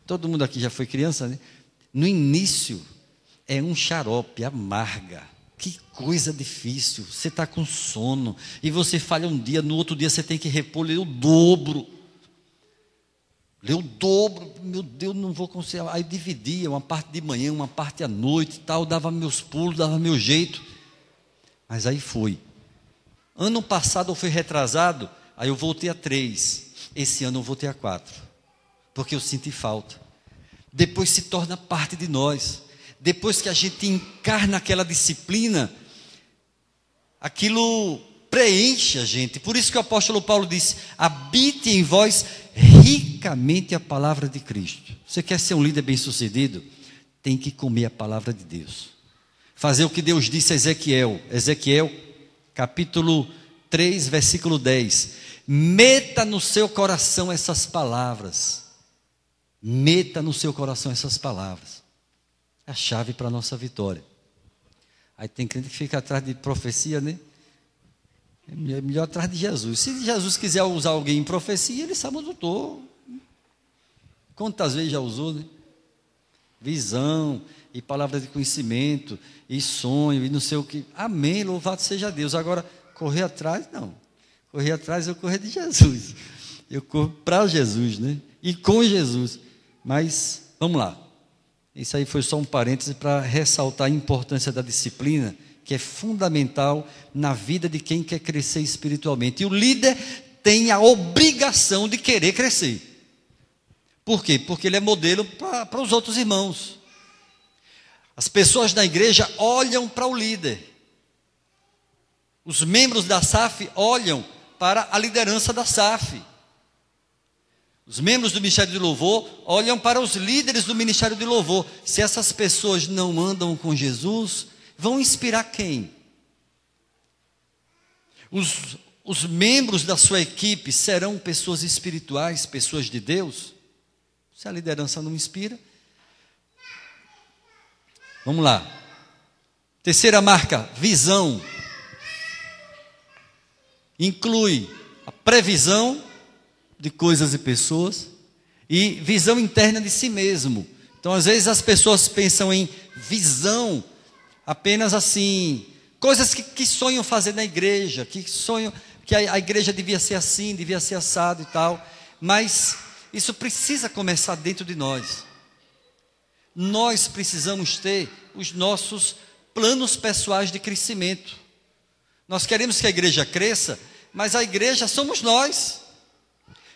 todo mundo aqui já foi criança, né? No início, é um xarope, amarga. Que coisa difícil. Você está com sono, e você falha um dia, no outro dia você tem que repor, ler o dobro. Ler o dobro, meu Deus, não vou conseguir. Aí dividia, uma parte de manhã, uma parte à noite e tal, dava meus pulos, dava meu jeito. Mas aí foi. Ano passado eu fui retrasado, aí eu voltei a 3. Esse ano eu voltei a 4. Porque eu senti falta. Depois se torna parte de nós. Depois que a gente encarna aquela disciplina, aquilo preenche a gente. Por isso que o apóstolo Paulo disse: habite em vós ricamente a palavra de Cristo. Você quer ser um líder bem-sucedido? Tem que comer a palavra de Deus. Fazer o que Deus disse a Ezequiel. Ezequiel, capítulo 3, versículo 10. Meta no seu coração essas palavras. Meta no seu coração essas palavras. É a chave para a nossa vitória. Aí tem crente que fica atrás de profecia, né? É melhor atrás de Jesus. Se Jesus quiser usar alguém em profecia, ele sabe onde eu estou. Quantas vezes já usou, né? Visão, e palavra de conhecimento, e sonho, e não sei o que. Amém, louvado seja Deus. Agora, correr atrás, não. Correr atrás, eu correr de Jesus. Eu corro para Jesus, né? E com Jesus. Mas, vamos lá. Isso aí foi só um parêntese para ressaltar a importância da disciplina, que é fundamental na vida de quem quer crescer espiritualmente. E o líder tem a obrigação de querer crescer. Por quê? Porque ele é modelo para os outros irmãos. As pessoas da igreja olham para o líder. Os membros da SAF olham para a liderança da SAF. Os membros do Ministério de Louvor olham para os líderes do Ministério de Louvor. Se essas pessoas não andam com Jesus, vão inspirar quem? Os membros da sua equipe serão pessoas espirituais, pessoas de Deus? Se a liderança não inspira. Vamos lá. Terceira marca, visão. Inclui a previsão de coisas e pessoas e visão interna de si mesmo. Então, às vezes as pessoas pensam em visão apenas assim, coisas que sonham fazer na igreja, que sonham que a igreja devia ser assim, devia ser assado e tal, mas isso precisa começar dentro de nós. Nós precisamos ter os nossos planos pessoais de crescimento. Nós queremos que a igreja cresça, mas a igreja somos nós.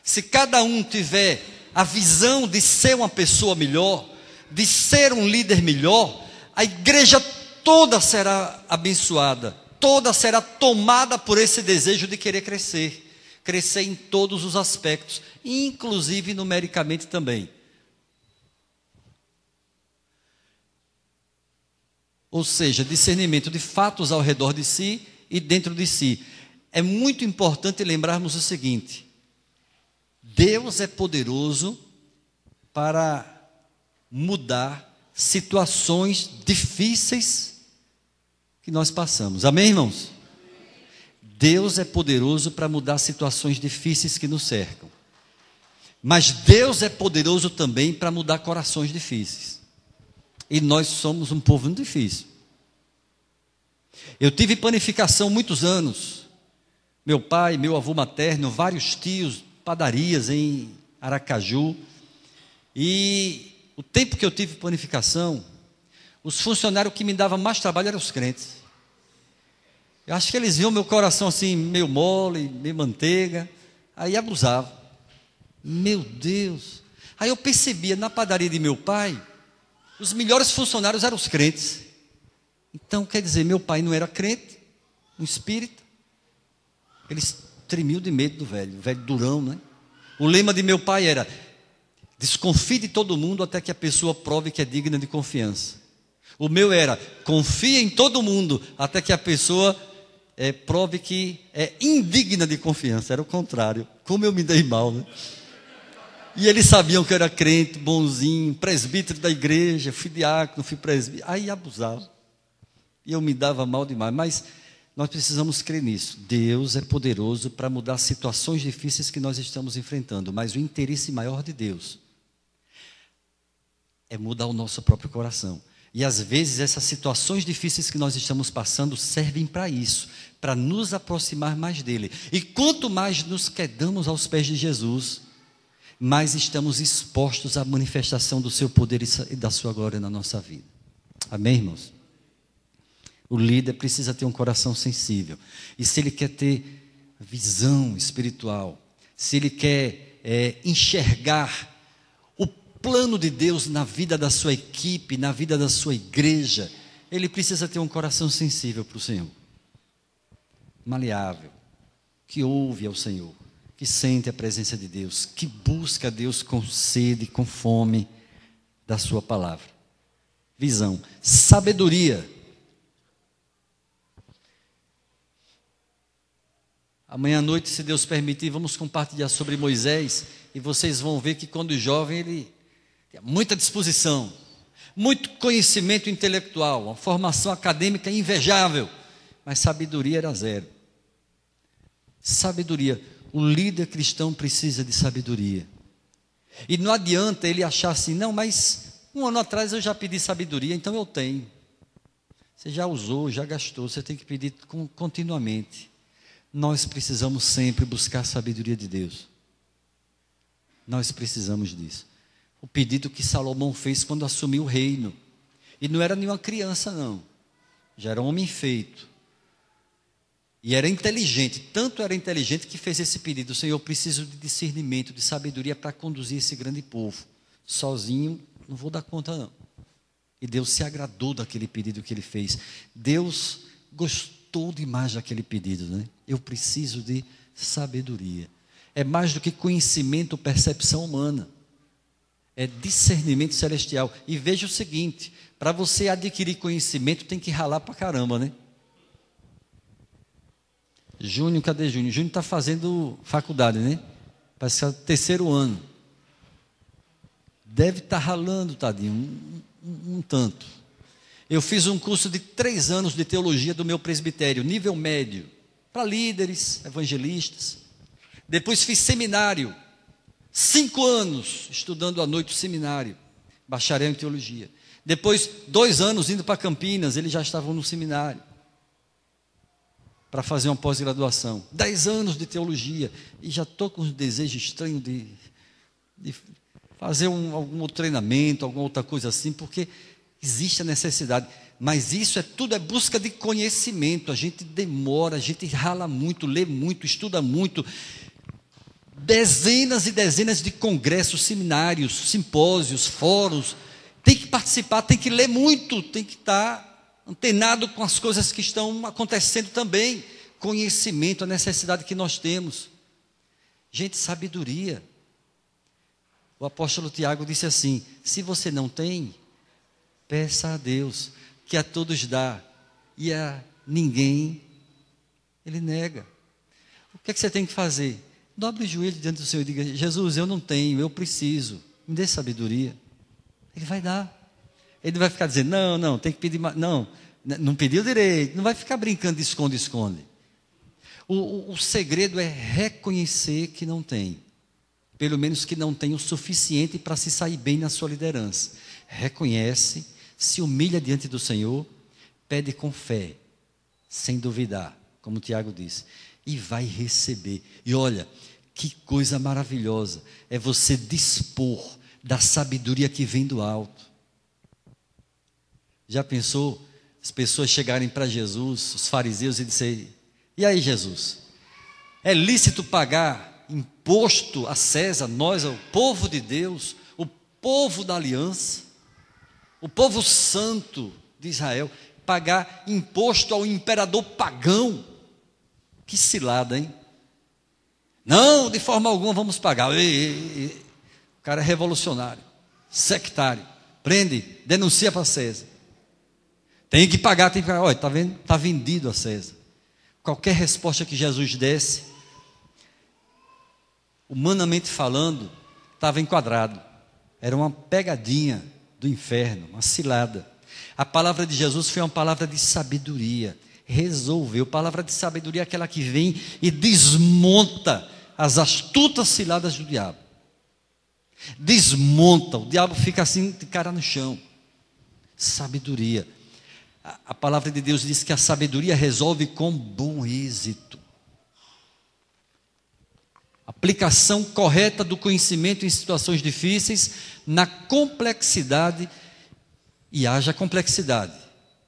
Se cada um tiver a visão de ser uma pessoa melhor, de ser um líder melhor, a igreja toda será abençoada, toda será tomada por esse desejo de querer crescer, crescer em todos os aspectos, inclusive numericamente também. ou seja, discernimento de fatos ao redor de si e dentro de si. É muito importante lembrarmos o seguinte: Deus é poderoso para mudar situações difíceis que nós passamos. Amém, irmãos? Deus é poderoso para mudar situações difíceis que nos cercam. Mas Deus é poderoso também para mudar corações difíceis. E nós somos um povo muito difícil. Eu tive panificação muitos anos. Meu pai, meu avô materno, vários tios, padarias em Aracaju. E o tempo que eu tive panificação, os funcionários que me davam mais trabalho eram os crentes. Eu acho que eles viam meu coração assim, meio mole, meio manteiga, aí abusavam. Meu Deus! Aí eu percebia, na padaria de meu pai, os melhores funcionários eram os crentes. Então, quer dizer, meu pai não era crente, um espírita. Eles tremiam de medo do velho durão, né? O lema de meu pai era: desconfie de todo mundo até que a pessoa prove que é digna de confiança. O meu era: confie em todo mundo até que a pessoa prove que é indigna de confiança. Era o contrário. Como eu me dei mal, né? E eles sabiam que eu era crente, bonzinho, presbítero da igreja, fui diácono, fui presbítero. Aí abusavam. E eu me dava mal demais. Mas nós precisamos crer nisso. Deus é poderoso para mudar situações difíceis que nós estamos enfrentando. Mas o interesse maior de Deus é mudar o nosso próprio coração. E às vezes essas situações difíceis que nós estamos passando servem para isso, para nos aproximar mais dele. E quanto mais nos quedamos aos pés de Jesus, mais estamos expostos à manifestação do seu poder e da sua glória na nossa vida. Amém, irmãos? O líder precisa ter um coração sensível. E se ele quer ter visão espiritual, se ele quer enxergar o plano de Deus na vida da sua equipe, na vida da sua igreja, ele precisa ter um coração sensível para o Senhor. Maleável, que ouve ao Senhor, que sente a presença de Deus, que busca a Deus com sede, com fome da sua palavra. Visão, sabedoria. Amanhã à noite, se Deus permitir, vamos compartilhar sobre Moisés, e vocês vão ver que quando jovem ele tem muita disposição, muito conhecimento intelectual, uma formação acadêmica invejável, mas sabedoria era zero. Sabedoria. O líder cristão precisa de sabedoria. E não adianta ele achar assim: não, mas um ano atrás eu já pedi sabedoria, então eu tenho. Você já usou, já gastou, você tem que pedir continuamente. Nós precisamos sempre buscar a sabedoria de Deus. Nós precisamos disso. O pedido que Salomão fez quando assumiu o reino. E não era nenhuma criança, não. Já era um homem feito. E era inteligente, tanto era inteligente que fez esse pedido: Senhor, eu preciso de discernimento, de sabedoria para conduzir esse grande povo. Sozinho não vou dar conta, não. E Deus se agradou daquele pedido que ele fez. Deus gostou demais daquele pedido, né? Eu preciso de sabedoria. É mais do que conhecimento ou percepção humana. É discernimento celestial. E veja o seguinte: para você adquirir conhecimento tem que ralar pra caramba, né? Júnior, cadê Júnior? Júnior está fazendo faculdade, né? Parece que é o 3º ano. Deve estar ralando, tadinho, um tanto. Eu fiz um curso de 3 anos de teologia do meu presbitério, nível médio, para líderes, evangelistas. Depois fiz seminário, 5 anos estudando à noite o seminário, bacharel em teologia. Depois 2 anos indo para Campinas, eles já estavam no seminário, para fazer uma pós-graduação. 10 anos de teologia, e já estou com um desejo estranho de fazer algum outro treinamento, alguma outra coisa assim, porque existe a necessidade. Mas isso tudo é busca de conhecimento. A gente demora, a gente rala muito, lê muito, estuda muito. Dezenas e dezenas de congressos, seminários, simpósios, fóruns. Tem que participar, tem que ler muito, tem que estar antenado com as coisas que estão acontecendo também. Conhecimento, a necessidade que nós temos. Gente, sabedoria. O apóstolo Tiago disse assim: se você não tem, peça a Deus. que a todos dá, e a ninguém ele nega. O que é que você tem que fazer? Dobre o joelho diante do Senhor e diga: Jesus, eu não tenho, eu preciso, me dê sabedoria. Ele vai dar. Ele não vai ficar dizendo: não, tem que pedir mais. Não pediu direito. Não vai ficar brincando de esconde-esconde. O segredo é reconhecer que não tem. Pelo menos que não tem o suficiente para se sair bem na sua liderança. Reconhece, se humilha diante do Senhor, pede com fé, sem duvidar, como o Tiago disse, e vai receber. E olha, que coisa maravilhosa é você dispor da sabedoria que vem do alto. Já pensou as pessoas chegarem para Jesus, os fariseus, e disserem: e aí, Jesus, é lícito pagar imposto a César, nós, o povo de Deus, o povo da aliança, o povo santo de Israel, pagar imposto ao imperador pagão? Que cilada, hein? Não, de forma alguma vamos pagar. O cara é revolucionário, sectário, prende, denuncia para César. Tem que pagar. Olha, está vendo? Está vendido a César. Qualquer resposta que Jesus desse, humanamente falando, estava enquadrado. Era uma pegadinha do inferno, uma cilada. A palavra de Jesus foi uma palavra de sabedoria. Resolveu. Palavra de sabedoria é aquela que vem e desmonta as astutas ciladas do diabo. Desmonta. O diabo fica assim, de cara no chão. Sabedoria. A palavra de Deus diz que a sabedoria resolve com bom êxito. Aplicação correta do conhecimento em situações difíceis, na complexidade, e haja complexidade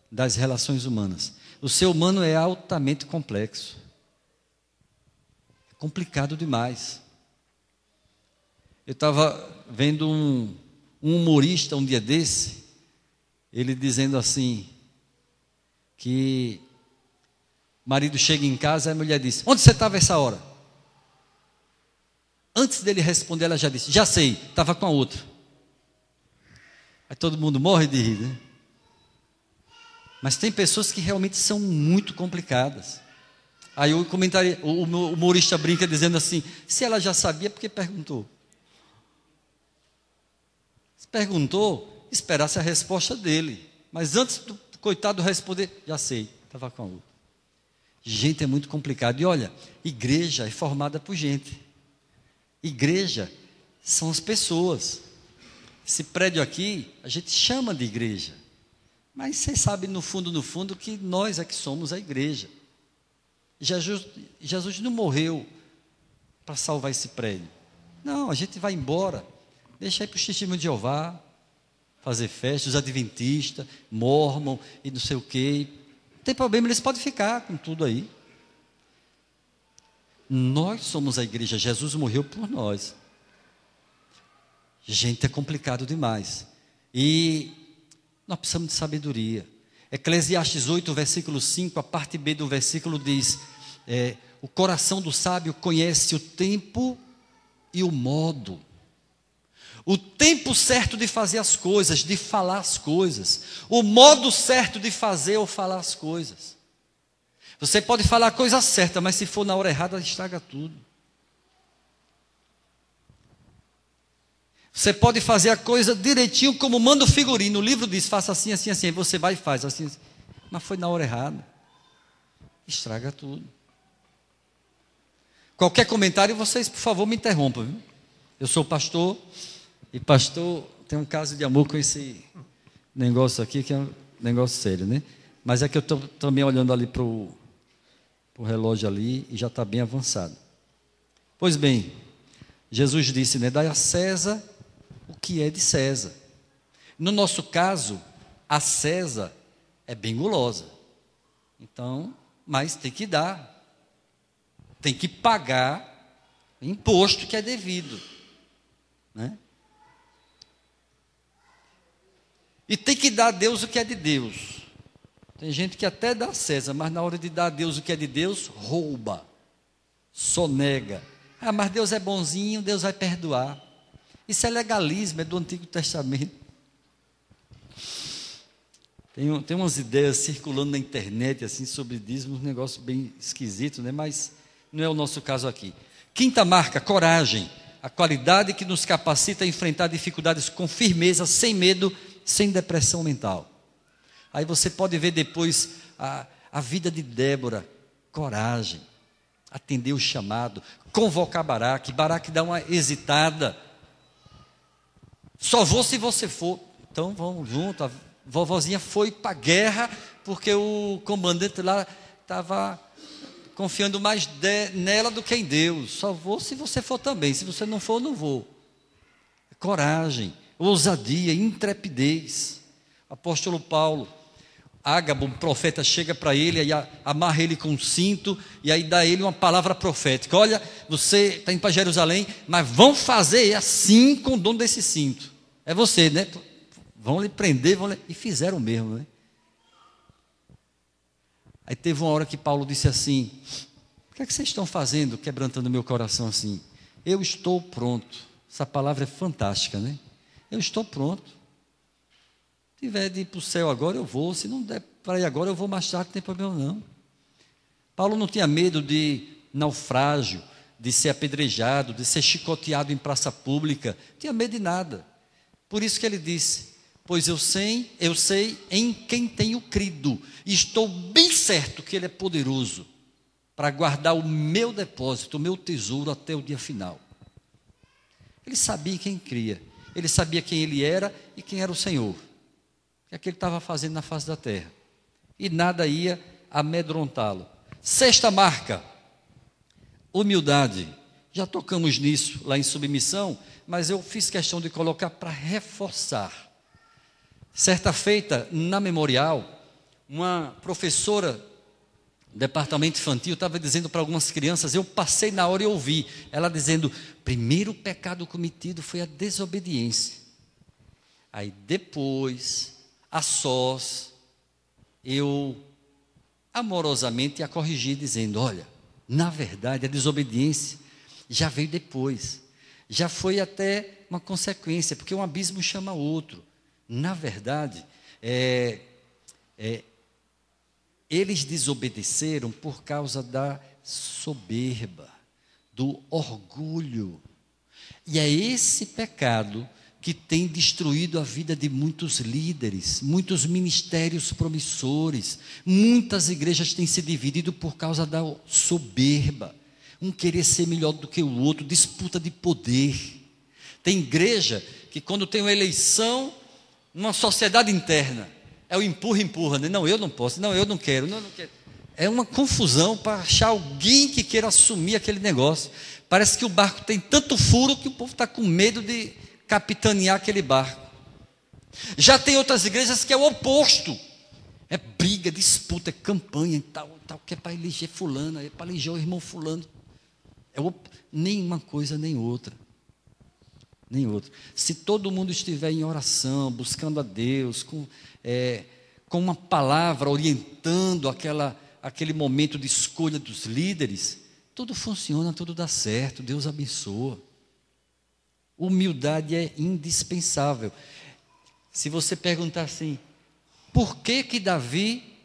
das relações humanas. O ser humano é altamente complexo. É complicado demais. Eu estava vendo um humorista um dia desse, ele dizendo assim, que o marido chega em casa e a mulher diz: onde você estava essa hora? Antes dele responder, ela já disse: já sei, estava com a outra. Aí todo mundo morre de rir, né? Mas tem pessoas que realmente são muito complicadas. Aí o humorista brinca dizendo assim: se ela já sabia, por que perguntou? Se perguntou, esperasse a resposta dele. Mas antes do coitado responder: já sei, estava com a outra. Gente, é muito complicado. E olha, igreja é formada por gente. Igreja são as pessoas. Esse prédio aqui, a gente chama de igreja. Mas vocês sabem, no fundo, que nós é que somos a igreja. Jesus não morreu para salvar esse prédio. Não, a gente vai embora. Deixa aí para os testemunhos de Jeová fazer festa, os adventistas, mormon e não sei o quê. Não tem problema, eles podem ficar com tudo aí. Nós somos a igreja, Jesus morreu por nós. Gente, é complicado demais. E nós precisamos de sabedoria. Eclesiastes 8, versículo 5, a parte B do versículo diz: o coração do sábio conhece o tempo e o modo. O tempo certo de fazer as coisas, de falar as coisas. O modo certo de fazer ou falar as coisas. Você pode falar a coisa certa, mas se for na hora errada, estraga tudo. Você pode fazer a coisa direitinho como manda o figurino. O livro diz: faça assim, assim, assim. Aí você vai e faz assim, assim. Mas foi na hora errada. Estraga tudo. Qualquer comentário, vocês, por favor, me interrompam. Viu? Eu sou pastor. E pastor tem um caso de amor com esse negócio aqui, que é um negócio sério, né? Mas é que eu estou também olhando ali para o relógio ali e já está bem avançado. Pois bem, Jesus disse, né? Dai a César o que é de César. No nosso caso, a César é bem gulosa. Então, mas tem que dar. Tem que pagar o imposto que é devido. Né? E tem que dar a Deus o que é de Deus. Tem gente que até dá a César, mas na hora de dar a Deus o que é de Deus, rouba, sonega. Ah, mas Deus é bonzinho, Deus vai perdoar. Isso é legalismo, é do Antigo Testamento. Tem umas ideias circulando na internet assim sobre dízimo, um negócio bem esquisito, né? Mas não é o nosso caso aqui. Quinta marca, coragem. A qualidade que nos capacita a enfrentar dificuldades com firmeza, sem medo, sem depressão mental. Aí você pode ver depois a vida de Débora. Coragem, atender o chamado, convocar Baraque. Baraque dá uma hesitada. Só vou se você for. Então vamos junto. A vovozinha foi para a guerra porque o comandante lá estava confiando mais nela do que em Deus. Só vou se você for também. Se você não for, eu não vou. Coragem, ousadia, intrepidez. Apóstolo Paulo, Ágabo, um profeta, chega para ele, aí amarra ele com um cinto, e aí dá a ele uma palavra profética. Olha, você está indo para Jerusalém, mas vão fazer assim com o dono desse cinto. É você, né? Vão lhe prender, e fizeram mesmo, né? Aí teve uma hora que Paulo disse assim: o que é que vocês estão fazendo, quebrantando meu coração assim? Eu estou pronto. Essa palavra é fantástica, né? Eu estou pronto. Se tiver de ir para o céu agora, eu vou. Se não der para ir agora, eu vou mais tarde, não tem problema não. Paulo não tinha medo de naufrágio, de ser apedrejado, de ser chicoteado em praça pública. Não tinha medo de nada. Por isso que ele disse: pois eu sei em quem tenho crido, e estou bem certo que ele é poderoso para guardar o meu depósito, o meu tesouro até o dia final. Ele sabia quem cria, ele sabia quem ele era e quem era o Senhor. O que é que ele estava fazendo na face da terra? E nada ia amedrontá-lo. Sexta marca, humildade. Já tocamos nisso lá em submissão, mas eu fiz questão de colocar para reforçar. Certa feita, na Memorial, uma professora do departamento infantil estava dizendo para algumas crianças, eu passei na hora e ouvi, ela dizendo: primeiro pecado cometido foi a desobediência. Aí depois, a sós, eu amorosamente a corrigi, dizendo: olha, na verdade a desobediência já veio depois, já foi até uma consequência, porque um abismo chama outro. Na verdade, eles desobedeceram por causa da soberba, do orgulho. E é esse pecado que tem destruído a vida de muitos líderes, muitos ministérios promissores. Muitas igrejas têm se dividido por causa da soberba, um querer ser melhor do que o outro, disputa de poder. Tem igreja que quando tem uma eleição, uma sociedade interna, é o empurra, né? Não, eu não posso, não, eu não quero, não, eu não quero. É uma confusão para achar alguém que queira assumir aquele negócio. Parece que o barco tem tanto furo que o povo está com medo de capitanear aquele barco. Já tem outras igrejas que é o oposto. É briga, disputa, é campanha e tal, que é para eleger fulano, é para eleger o irmão fulano. Nem uma coisa, nem outra. Nem outra. Se todo mundo estiver em oração, buscando a Deus, com uma palavra orientando aquele momento de escolha dos líderes, tudo funciona, tudo dá certo, Deus abençoa. Humildade é indispensável. Se você perguntar assim, por que Davi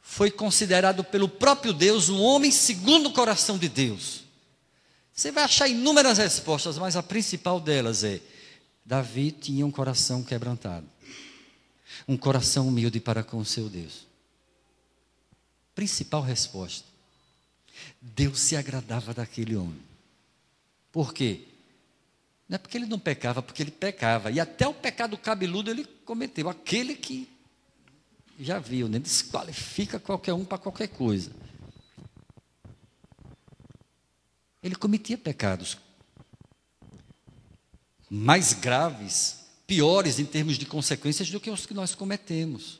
foi considerado pelo próprio Deus um homem segundo o coração de Deus? Você vai achar inúmeras respostas, mas a principal delas é: Davi tinha um coração quebrantado, um coração humilde para com o seu Deus. Principal resposta: Deus se agradava daquele homem. Por quê? Não é porque ele não pecava, porque ele pecava. E até o pecado cabeludo ele cometeu. Aquele que já viu, né? Desqualifica qualquer um para qualquer coisa. Ele cometia pecados mais graves, piores em termos de consequências do que os que nós cometemos.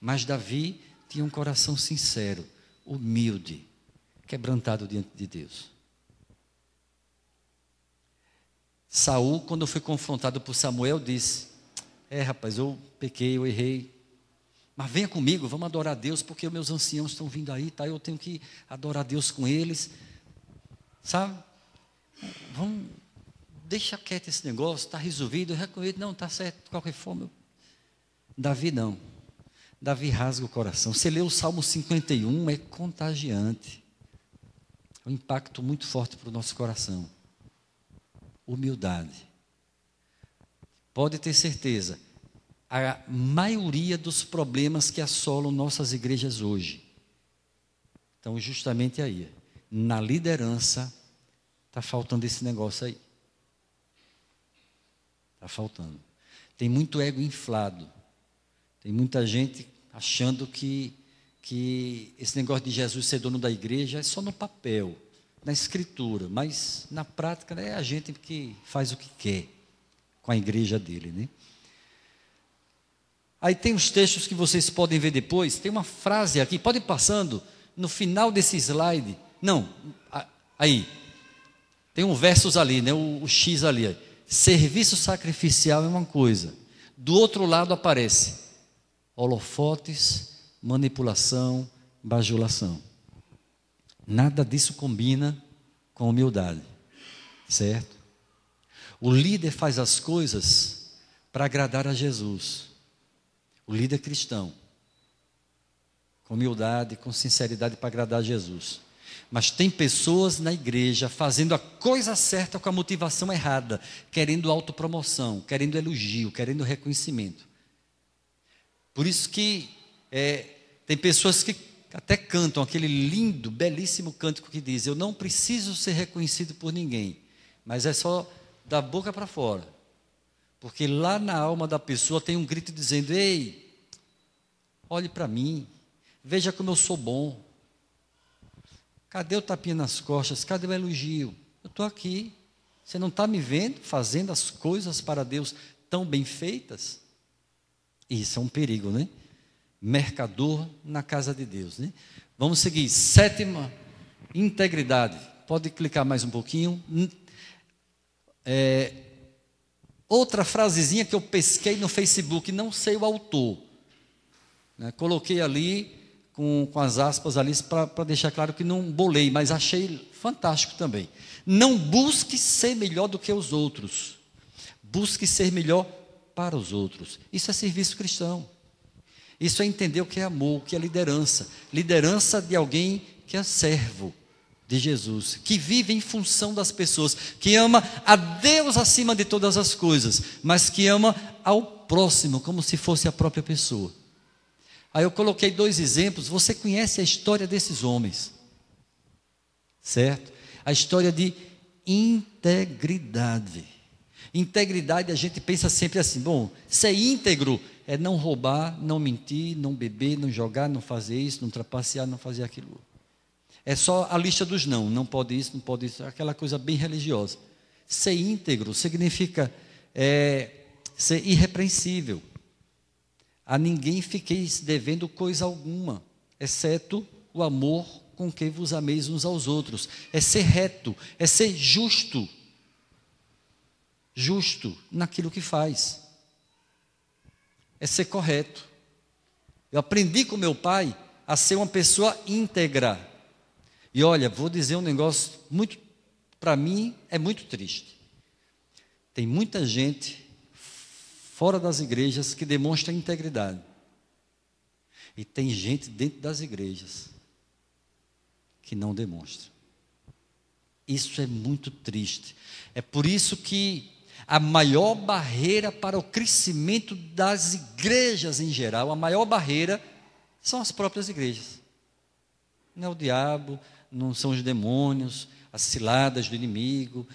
Mas Davi tinha um coração sincero, humilde, quebrantado diante de Deus. Saul, quando foi confrontado por Samuel, disse: rapaz, eu pequei, eu errei, mas venha comigo, vamos adorar a Deus, porque os meus anciãos estão vindo aí, tá? Eu tenho que adorar a Deus com eles, sabe? Vamos, deixa quieto esse negócio, está resolvido, eu reconheço, não, está certo, de qualquer forma. Davi não. Davi rasga o coração. Você lê o Salmo 51, é contagiante. É um impacto muito forte para o nosso coração. Humildade. Pode ter certeza, a maioria dos problemas que assolam nossas igrejas hoje estão justamente aí. Na liderança, está faltando esse negócio aí. Está faltando. Tem muito ego inflado. Tem muita gente achando que esse negócio de Jesus ser dono da igreja é só no papel, na escritura, mas na prática, né, é a gente que faz o que quer com a igreja dele, né? Aí tem os textos que vocês podem ver depois. Tem uma frase aqui, pode ir passando, no final desse slide. Não, aí. Tem um versos ali, né, o X ali. Serviço sacrificial é uma coisa. Do outro lado aparece holofotes, manipulação, bajulação. Nada disso combina com humildade, certo? O líder faz as coisas para agradar a Jesus. O líder cristão, com humildade, com sinceridade para agradar a Jesus. Mas tem pessoas na igreja fazendo a coisa certa com a motivação errada, querendo autopromoção, querendo elogio, querendo reconhecimento. Por isso que tem pessoas que até cantam aquele lindo, belíssimo cântico que diz: eu não preciso ser reconhecido por ninguém, mas é só da boca para fora. Porque lá na alma da pessoa tem um grito dizendo: ei, olhe para mim, veja como eu sou bom. Cadê o tapinha nas costas? Cadê o elogio? Eu estou aqui. Você não está me vendo fazendo as coisas para Deus tão bem feitas? Isso é um perigo, né? Mercador na casa de Deus, né? Vamos seguir. 7ª, integridade. Pode clicar mais um pouquinho. Outra frasezinha que eu pesquei no Facebook, não sei o autor, né? Coloquei ali com as aspas ali para deixar claro que não bolei, mas achei fantástico também. Não busque ser melhor do que os outros, busque ser melhor para os outros. Isso é serviço cristão. Isso é entender o que é amor, o que é liderança. Liderança de alguém que é servo de Jesus, que vive em função das pessoas, que ama a Deus acima de todas as coisas, mas que ama ao próximo como se fosse a própria pessoa. Aí eu coloquei 2 exemplos. Você conhece a história desses homens, certo? A história de integridade. Integridade, a gente pensa sempre assim: bom, ser íntegro é não roubar, não mentir, não beber, não jogar, não fazer isso, não trapacear, não fazer aquilo. É só a lista dos não pode isso, não pode isso, aquela coisa bem religiosa. Ser íntegro significa ser irrepreensível. A ninguém fiqueis devendo coisa alguma, exceto o amor com que vos ameis uns aos outros. É ser reto, é ser justo. Justo naquilo que faz. É ser correto. Eu aprendi com meu pai a ser uma pessoa íntegra. E olha, vou dizer um negócio muito, para mim, é muito triste. Tem muita gente fora das igrejas que demonstra integridade. E tem gente dentro das igrejas que não demonstra. Isso é muito triste. É por isso que a maior barreira para o crescimento das igrejas em geral, a maior barreira são as próprias igrejas. Não é o diabo, não são os demônios, as ciladas do inimigo.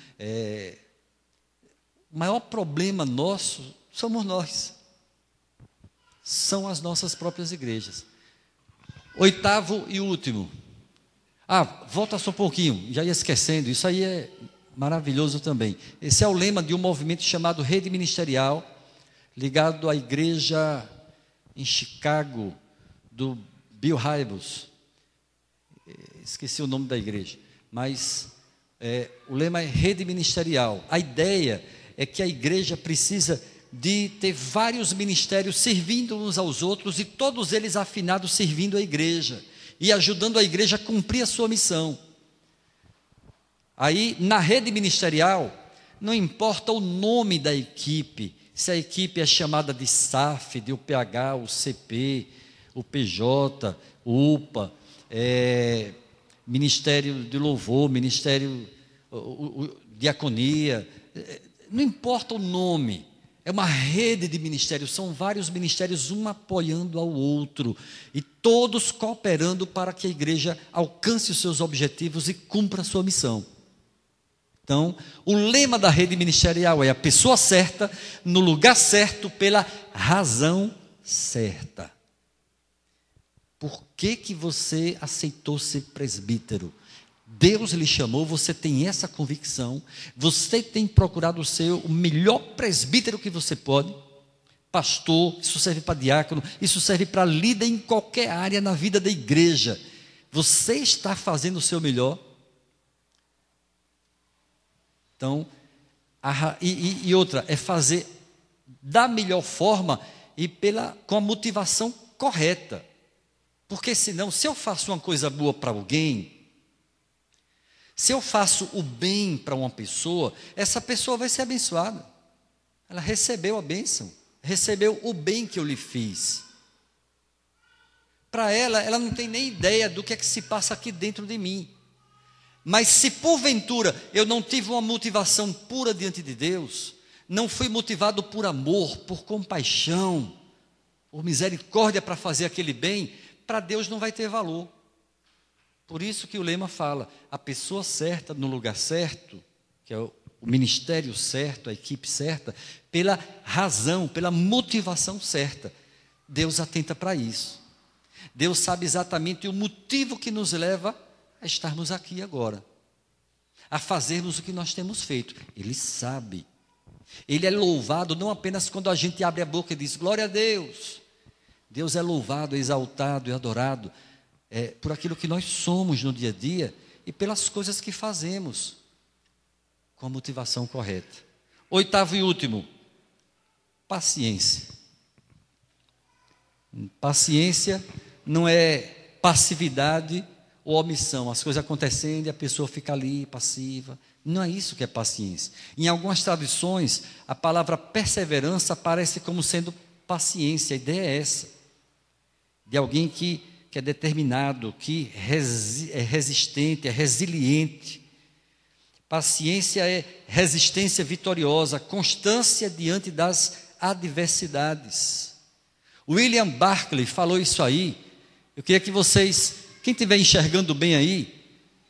O maior problema nosso somos nós. São as nossas próprias igrejas. 8º e último. Volta só um pouquinho, já ia esquecendo, isso aí é maravilhoso também. Esse é o lema de um movimento chamado Rede Ministerial, ligado à igreja em Chicago, do Bill Hybels. Esqueci o nome da igreja, mas o lema é Rede Ministerial. A ideia é que a igreja precisa de ter vários ministérios servindo uns aos outros e todos eles afinados servindo a igreja e ajudando a igreja a cumprir a sua missão. Aí, na rede ministerial, não importa o nome da equipe, se a equipe é chamada de SAF, de UPH, UCP, o PJ, o UPA, Ministério de Louvor, Ministério, Diaconia, não importa o nome, é uma rede de ministérios, são vários ministérios, um apoiando ao outro, e todos cooperando para que a igreja alcance os seus objetivos e cumpra a sua missão. Então, o lema da rede ministerial é a pessoa certa, no lugar certo, pela razão certa. Por que que você aceitou ser presbítero? Deus lhe chamou, você tem essa convicção, você tem procurado ser o melhor presbítero que você pode, pastor, isso serve para diácono, isso serve para líder em qualquer área na vida da igreja. Você está fazendo o seu melhor? Então, outra, é fazer da melhor forma e com a motivação correta. Porque senão, se eu faço uma coisa boa para alguém, se eu faço o bem para uma pessoa, essa pessoa vai ser abençoada. Ela recebeu a bênção, recebeu o bem que eu lhe fiz. Para ela não tem nem ideia do que é que se passa aqui dentro de mim. Mas se porventura eu não tive uma motivação pura diante de Deus, não fui motivado por amor, por compaixão, por misericórdia para fazer aquele bem, para Deus não vai ter valor. Por isso que o lema fala, a pessoa certa no lugar certo, que é o ministério certo, a equipe certa, pela razão, pela motivação certa. Deus atenta para isso. Deus sabe exatamente o motivo que nos leva a estarmos aqui agora, a fazermos o que nós temos feito. Ele sabe. Ele é louvado não apenas quando a gente abre a boca e diz, glória a Deus. Deus é louvado, exaltado e adorado por aquilo que nós somos no dia a dia e pelas coisas que fazemos com a motivação correta. 8º e último, paciência. Paciência não é passividade ou omissão, as coisas acontecendo e a pessoa fica ali passiva. Não é isso que é paciência. Em algumas traduções, a palavra perseverança aparece como sendo paciência. A ideia é essa, de alguém que é determinado, que é resistente, é resiliente. Paciência é resistência vitoriosa, constância diante das adversidades. William Barclay falou isso aí. Eu queria que vocês, quem estiver enxergando bem aí,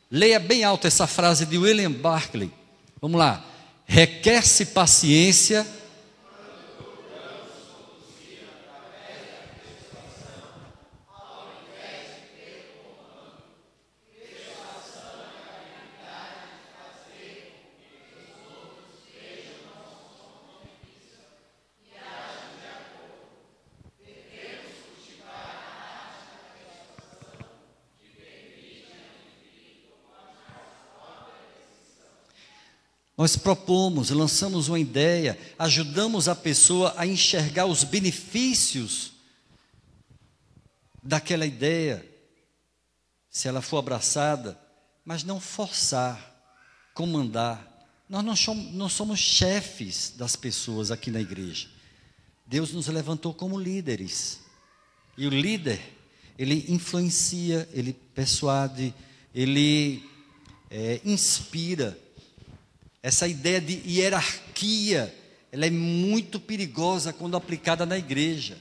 leia bem alto essa frase de William Barclay. Vamos lá. Requer-se paciência Nós propomos, lançamos uma ideia, ajudamos a pessoa a enxergar os benefícios daquela ideia, se ela for abraçada, mas não forçar, comandar. Nós não somos chefes das pessoas aqui na igreja. Deus nos levantou como líderes. E o líder, ele influencia, ele persuade, ele inspira. Essa ideia de hierarquia, ela é muito perigosa quando aplicada na igreja.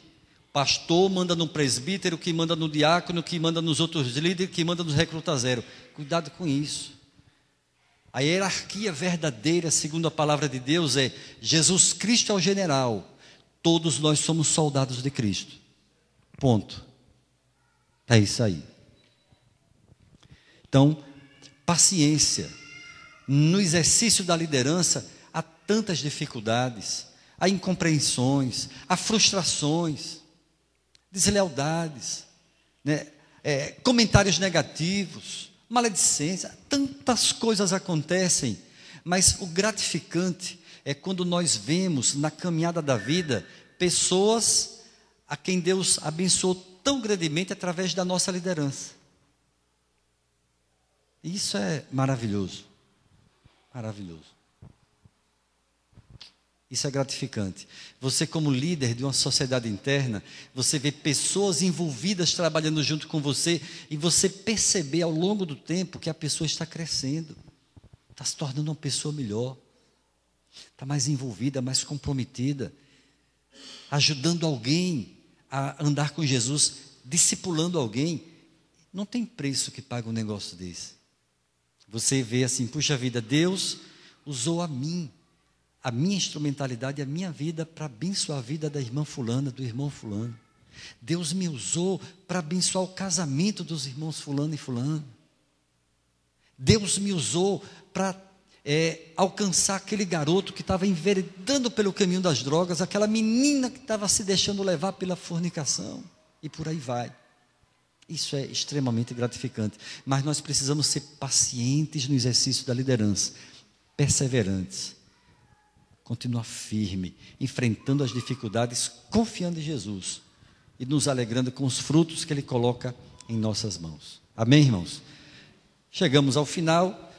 Pastor manda no presbítero, que manda no diácono, que manda nos outros líderes, que manda nos recruta zero. Cuidado com isso. A hierarquia verdadeira, segundo a palavra de Deus, é Jesus Cristo é o general. Todos nós somos soldados de Cristo. Ponto. É isso aí. Então, paciência. No exercício da liderança, há tantas dificuldades, há incompreensões, há frustrações, deslealdades, né? Comentários negativos, maledicência, tantas coisas acontecem, mas o gratificante é quando nós vemos na caminhada da vida pessoas a quem Deus abençoou tão grandemente através da nossa liderança. Isso é maravilhoso. Maravilhoso. Isso é gratificante. Você, como líder de uma sociedade interna, você vê pessoas envolvidas trabalhando junto com você e você perceber ao longo do tempo que a pessoa está crescendo, está se tornando uma pessoa melhor, está mais envolvida, mais comprometida, ajudando alguém a andar com Jesus, discipulando alguém. Não tem preço que pague um negócio desse. Você vê assim, puxa vida, Deus usou a minha instrumentalidade, a minha vida para abençoar a vida da irmã fulana, do irmão fulano. Deus me usou para abençoar o casamento dos irmãos fulano e fulano. Deus me usou para alcançar aquele garoto que estava enveredando pelo caminho das drogas, aquela menina que estava se deixando levar pela fornicação, e por aí vai. Isso é extremamente gratificante, mas nós precisamos ser pacientes no exercício da liderança, perseverantes, continuar firme, enfrentando as dificuldades, confiando em Jesus e nos alegrando com os frutos que Ele coloca em nossas mãos. Amém, irmãos? Chegamos ao final.